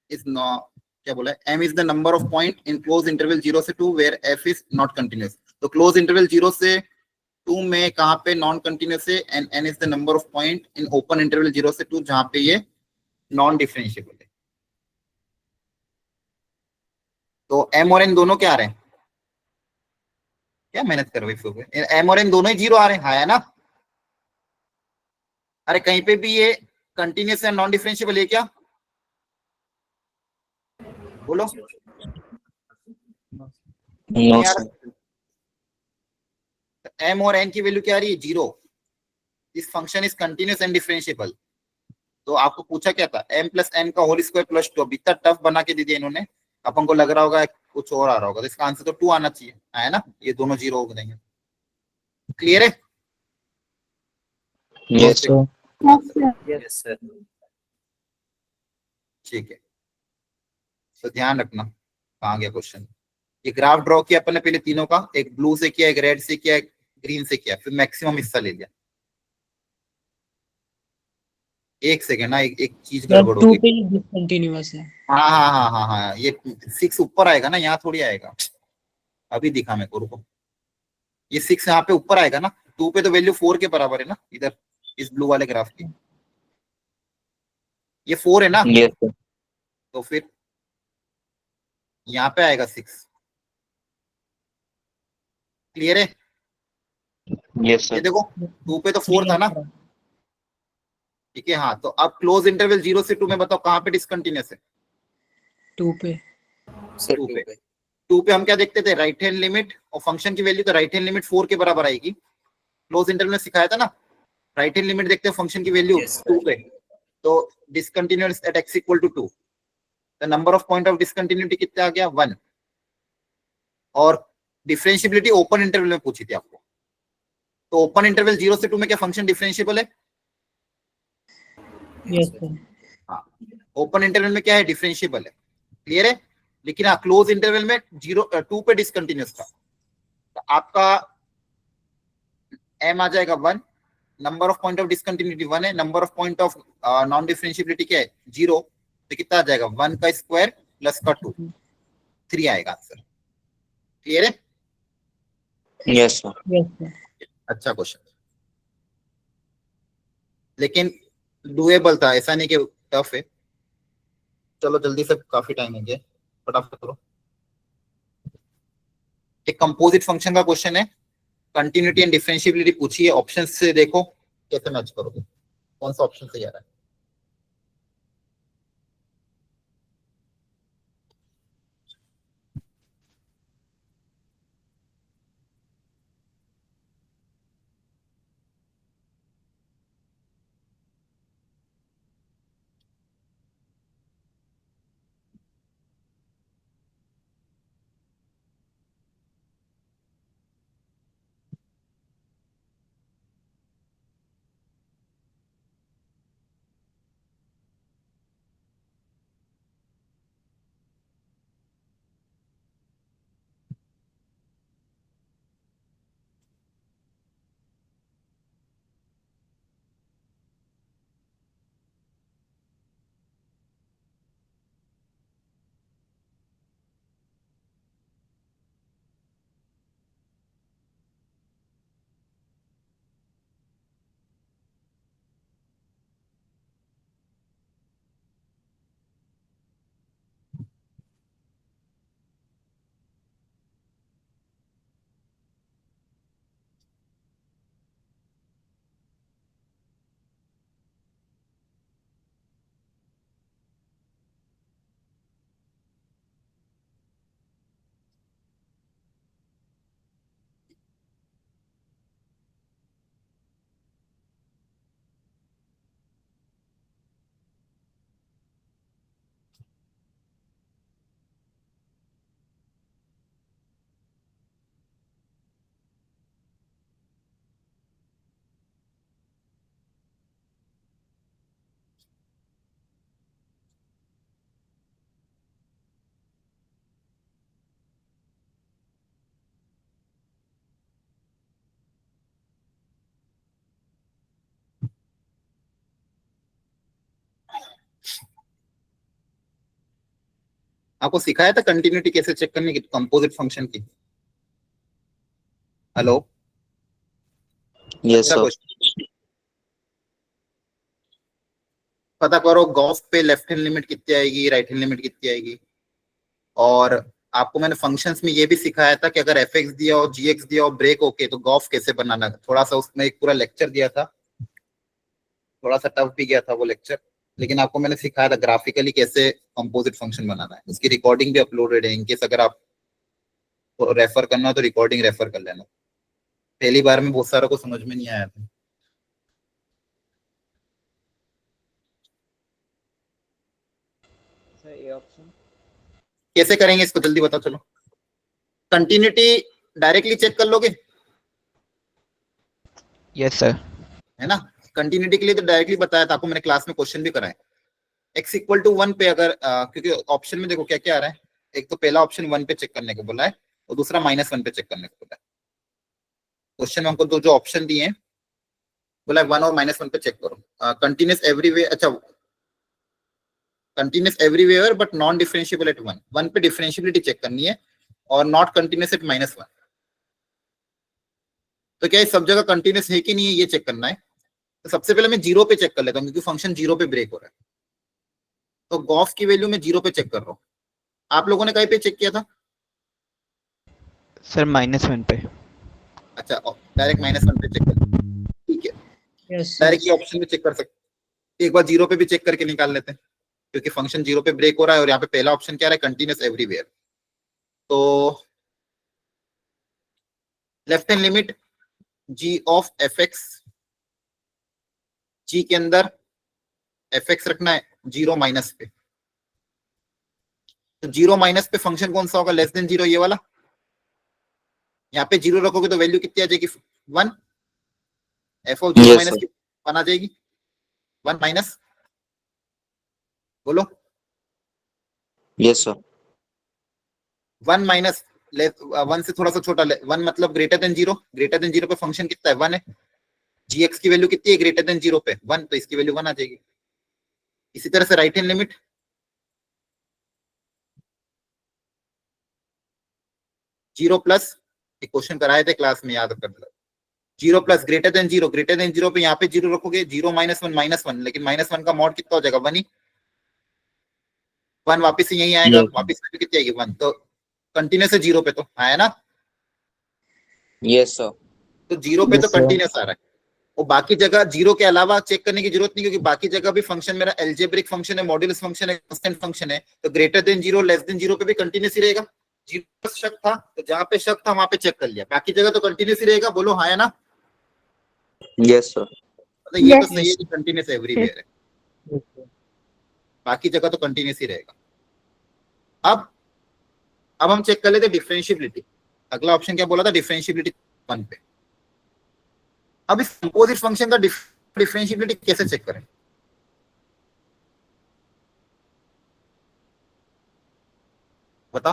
इज नॉट, क्या बोला है, m is the number of point in close interval 0 से 2 where f is not continuous. तो क्लोज इंटरवल 0 से 2 में कहां पे नॉन कंटिन्यूअस है, and n is the number of point in open interval 0 से 2 जहां पे ये नॉन डिफरेंशिएबल है। तो m और n दोनों क्या आ रहे हैं, क्या मेहनत कर रहे हो, m और n दोनों ही 0 आ रहे हैं, हाँ है ना। अरे कहीं पे भी ये कंटिन्यूअस है नॉन डिफरेंशिएबल है क्या, बोलो। No, नहीं आ sir. रहा। m और n की वैल्यू क्या आ रही है, 0। This function is continuous and differentiable. तो आपको पूछा क्या था, m प्लस n का होल स्क्वायर प्लस 2। अब इतना टफ बना के दे दिया इन्होंने, अपन को लग रहा होगा कुछ और आ रहा होगा, तो इसका आंसर तो 2 आना चाहिए, है ना। ये दोनों 0 हो जाएंगे। क्लियर है। Yes, sir. Yes sir. ठीक है, तो ध्यान रखना कहाँ गया क्वेश्चन। ये ग्राफ ड्रॉ किया अपन ने पहले तीनों का, एक ब्लू से किया, एक रेड से किया, एक ग्रीन से किया, फिर मैक्सिमम हिस्सा ले लिया। एक सेकेंड ना, एक चीज सर गड़बड़ 2 होगी। पे डिसकंटिन्यूअस है। हाँ हाँ हाँ हाँ हाँ, ये 6 ऊपर आएगा ना, यहाँ थोड़ी आएगा, अभी दिखा मेरे को, रुको। ये 6 यहाँ पे ऊपर आएगा ना, 2 पे तो वैल्यू 4 के बराबर है ना, इधर इस ब्लू वाले ग्राफ की ये 4 है ना, Yes, sir. तो फिर यहाँ पे आएगा 6। क्लियर है। Yes, ये sir. देखो 2 पे तो 4 था ना, ठीक है। हाँ, तो अब क्लोज इंटरवल 0 से 2 में बताओ कहाँ पे डिसकंटिन्यूअस है, 2 पे। सर 2 2 पे। पे। 2 पे हम क्या देखते थे, राइट हैंड लिमिट, और फंक्शन की वैल्यू तो राइट हैंड लिमिट 4 के बराबर आएगी। क्लोज इंटरवल में सिखाया था ना, राइट हैंड लिमिट देखते हैं फंक्शन की वैल्यू Yes, sir. 2 पे, तो discontinuous at x equal to 2, the number of point of discontinuity कितना आ गया, 1। और डिफरेंशिएबिलिटी ओपन इंटरवल में पूछी थी आपको, तो ओपन इंटरवल 0 से 2 में क्या फंक्शन डिफरेंशिएबल है, यस सर। हाँ। ओपन इंटरवल में क्या है, डिफरेंशिएबल है। क्लियर है। लेकिन हाँ, क्लोज इंटरवल में 2 पे डिसकंटिन्यूअस था, तो आपका m आ जाएगा 1, number of point of discontinuity 1 है, number of point of non differentiability क्या है, 0, तो कितना आ जाएगा, 1 का स्क्वायर प्लस का 2, 3 आएगा आंसर। क्लियर है। Yes, sir. Yes sir. अच्छा क्वेश्चन, लेकिन डुएबल था, ऐसा नहीं कि टफ है। चलो जल्दी से, काफी टाइम हो गया, फटाफट करो। एक कंपोजिट फंक्शन का क्वेश्चन है, कंटिन्यूटी एंड डिफरेंशिएबिलिटी पूछी है, ऑप्शन से देखो कैसे मैच करोगे, कौन सा ऑप्शन सही आ रहा है। आपको सिखाया था कंटिन्यूटी कैसे चेक करने की कंपोजिट फंक्शन की। हेलो, Yes, अच्छा sir. क्वेश्चन। पता करो गॉस पे लेफ्ट हैंड लिमिट कितनी आएगी, राइट हैंड लिमिट कितनी आएगी। और आपको मैंने फंक्शंस में ये भी सिखाया था कि अगर एफ एक्स दिया और जी एक्स दिया और ब्रेक ओके तो गॉफ कैसे बनाना। थोड़ा सा उसमें एक पूरा लेक्चर दिया था, थोड़ा सा टफ भी गया था वो लेक्चर, लेकिन आपको मैंने सिखाया था ग्राफिकली कैसे कंपोजिट फंक्शन बनाना है। उसकी रिकॉर्डिंग भी अपलोडेड है, इनकेस अगर आप रेफर करना हो तो रिकॉर्डिंग रेफर कर लेना। पहली बार में बहुत सारों को समझ में नहीं आया था। कैसे करेंगे इसको जल्दी बता, चलो। कंटिन्यूटी डायरेक्टली चेक कर लोगे, यस सर। है ना। कंटिन्यूटी के लिए तो डायरेक्टली बताया था आपको मैंने, क्लास में क्वेश्चन भी कराए। x इक्वल टू 1 पे अगर क्योंकि ऑप्शन में देखो क्या क्या आ रहा है। एक तो पहला ऑप्शन 1 पे चेक करने को बोला है और दूसरा -1 पे चेक करने को बोला है। क्वेश्चन में हमको दो जो ऑप्शन दिए हैं बोला है 1 और -1 पे चेक करो। कंटिन्यूस एवरीवेयर, अच्छा continuous everywhere but non differentiable eight 1। 1 पे डिफरेंशिएबिलिटी चेक करनी है और नॉट कंटिन्यूस एट -1। तो क्या ये सब जगह कंटिन्यूस है कि नहीं है ये चेक करना है। तो सबसे पहले मैं 0 पे चेक कर लेता हूँ क्योंकि फंक्शन 0 पे ब्रेक हो रहा है। तो गॉफ की वैल्यू मैं 0 पे चेक कर रहा हूँ। आप लोगों ने कहीं पे चेक किया था? सर -1 पे। अच्छा, डायरेक्ट -1 पे चेक कर, ठीक है। Yes, डायरेक्ट ये ऑप्शन में चेक कर सकते, एक बार 0 पे भी चेक करके निकाल लेते हैं क्योंकि फंक्शन 0 पे ब्रेक हो रहा है और यहाँ पे पहला ऑप्शन क्या है, कंटिन्यूस एवरीवेयर। तो left hand limit g of f x, g के अंदर एफ एक्स रखना है 0 माइनस पे। तो 0 माइनस पे फंक्शन कौन सा होगा, लेस देन 0, ये वाला। यहाँ पे 0 रखोगे तो वैल्यू कितनी आ जाएगी, 1। F of 0 Yes, minus sir. की 1 आ जाएगी, 1 माइनस, बोलो। Yes, sir. 1 माइनस 1 से थोड़ा सा छोटा, 1 मतलब ग्रेटर देन 0। ग्रेटर देन 0 पे फंक्शन कितना है, 1 है। जी एक्स की वैल्यू कितनी है ग्रेटर देन 0 पे, 1, तो इसकी वैल्यू 1 आ जाएगी। इसी तरह से राइट हैंड लिमिट 0 प्लस, एक क्वेश्चन कराए थे क्लास में, याद कर लो। 0 plus greater than 0, greater than 0 पे यहाँ पे 0 रखोगे, 0 -1 -1, लेकिन -1 का मॉड कितना हो जाएगा, 1 ही। 1 वापस से यही आएगा, Yes. वापस वैल्यू कितनी आएगी, 1। तो कंटिन्यूस है 0 पे, तो आया ना। Yes, sir. तो 0 पे तो Yes, sir. कंटिन्यूस आ रहा है। और बाकी जगह 0 के अलावा चेक करने की जरूरत नहीं क्योंकि बाकी जगह भी फंक्शन मेरा एल्जेब्रिक फंक्शन है, मॉड्यूलस फंक्शन है, कांस्टेंट फंक्शन है। तो ग्रेटर देन 0 लेस देन 0 पे भी कंटिन्यूस ही रहेगा। 0 पर शक था तो जहां पे शक था वहां पे चेक कर लिया, बाकी जगह तो कंटिन्यूस ही रहेगा। बोलो हाँ या ना। Yes, sir. मतलब ये तो Yes. सही है कि कंटिन्यूस एवरीवेयर है, बाकी जगह तो कंटिन्यूस ही रहेगा। अब हम चेक कर लेते डिफरेंशिएबिलिटी। अगला ऑप्शन क्या बोला था, डिफरेंशिएबिलिटी 1 पे। अब इस कंपोजिट फंक्शन का डिफरेंशिएबिलिटी कैसे चेक करें, बता।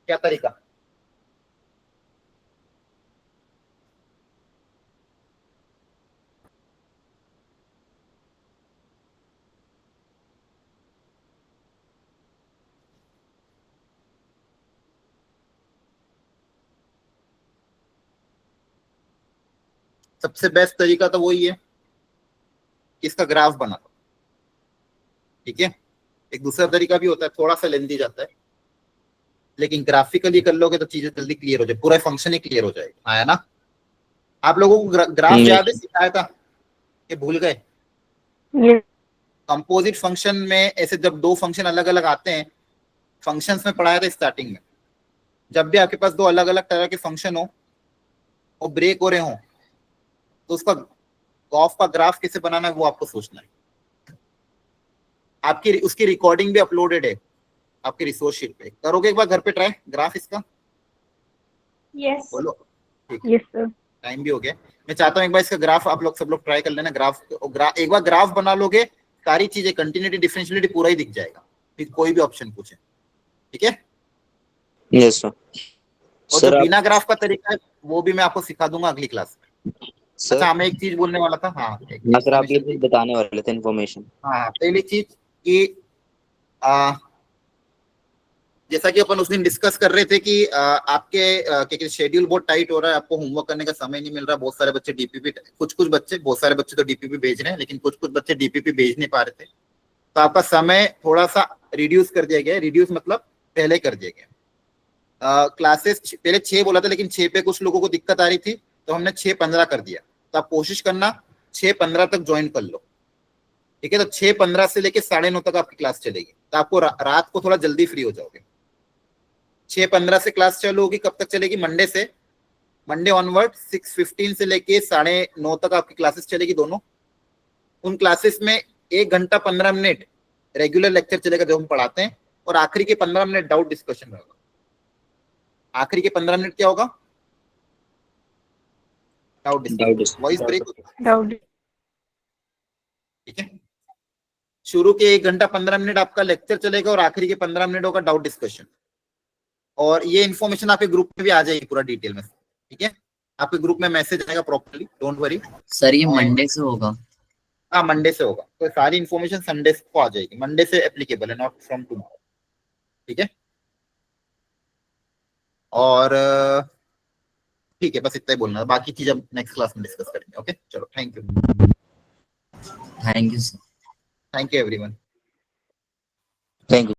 क्या तरीका? सबसे बेस्ट तरीका तो वही है कि इसका ग्राफ बना लो, ठीक है। एक दूसरा तरीका भी होता है, थोड़ा सा लेंदी जाता है, लेकिन ग्राफिकली कर लोगे तो चीजें जल्दी क्लियर हो जाए, पूरा फंक्शन ही क्लियर हो जाएगा, है ना। आप लोगों को ग्राफ याद है, सिखाया था कि भूल गए? Yes. कंपोजिट फंक्शन में ऐसे जब दो फंक्शन अलग अलग आते हैं, फंक्शंस में पढ़ाया था स्टार्टिंग में, जब भी आपके पास दो अलग अलग तरह के फंक्शन हो और ब्रेक हो रहे हो तो उसका गॉफ का ग्राफ कैसे बनाना है वो आपको सोचना है। आपकी उसकी रिकॉर्डिंग भी अपलोडेड है आपके रिसोर्स शीट पे, करोगे एक बार घर पे ट्राई ग्राफ इसका, Yes. बोलो। ठीक, Yes, sir. टाइम भी हो गया। मैं चाहता हूँ एक बार इसका ग्राफ आप लोग सब लोग ट्राई कर लेना। एक बार ग्राफ बना लोगे, सारी चीजें कंटिन्यूटी डिफरेंशियलिटी पूरा ही दिख जाएगा, फिर कोई भी ऑप्शन पूछे, ठीक है। Yes, sir. और Sir, जो बिना ग्राफ का तरीका है वो भी मैं आपको सिखा दूंगा अगली क्लास में। सर अच्छा मैं एक चीज बोलने वाला था, हाँ हाँ सर, आप ये चीज बताने वाले थे इन्फॉर्मेशन। हाँ पहली चीज कि जैसा कि अपन उस दिन डिस्कस कर रहे थे कि आपके क्या शेड्यूल बहुत टाइट हो रहा है, आपको होमवर्क करने का समय नहीं मिल रहा, बहुत सारे बच्चे डीपीपी, कुछ बच्चे, बहुत सारे बच्चे तो डीपीपी भेज रहे हैं, लेकिन कुछ बच्चे डीपीपी भेज नहीं पा रहे थे, तो आपका समय थोड़ा सा रिड्यूस कर दिया गया। रिड्यूस मतलब पहले कर दिया गया। क्लासेस पहले 6 बोला था, लेकिन 6 पे कुछ लोगों को दिक्कत आ रही थी, तो हमने 6:15 कर दिया। तो आप कोशिश करना 6:15 तक ज्वाइन कर लो, ठीक है। तो 6:15 से लेके 9:30 तक आपकी क्लास चलेगी, तो आपको रात को थोड़ा जल्दी फ्री हो जाओगे। 6:15 से क्लास चालू होगी, कब तक चलेगी? मंडे से, मंडे ऑनवर्ड 6:15 से लेके 9:30 तक आपकी क्लासेस चलेगी दोनों। उन क्लासेस में 1 घंटा 15 मिनट रेगुलर लेक्चर चलेगा जो हम पढ़ाते हैं, और आखिरी के 15 मिनट डाउट डिस्कशन होगा। आखिरी के 15 मिनट क्या होगा? Doubt discussion. Voice break Doubt. ठीक है। शुरू के 1 घंटा 15 मिनट आपका लेक्चर चलेगा, और आखिरी के 15 मिनट होगा डाउट डिस्कशन। और ये इन्फॉर्मेशन आपके ग्रुप में भी आ जाएगी पूरा डिटेल में, ठीक है। आपके ग्रुप में मैसेज आएगा प्रॉपर्ली, डोंट वरी। सर ये मंडे से होगा? हाँ मंडे से होगा, तो सारी इन्फॉर्मेशन संडे को आ जाएगी, मंडे से एप्लीकेबल है, नॉट फ्रॉम टुमारो, ठीक है। और ठीक है, बस इतना ही बोलना है, बाकी चीज हम नेक्स्ट क्लास में डिस्कस करेंगे। ओके चलो, thank you. Thank you sir. Thank you everyone. Thank you.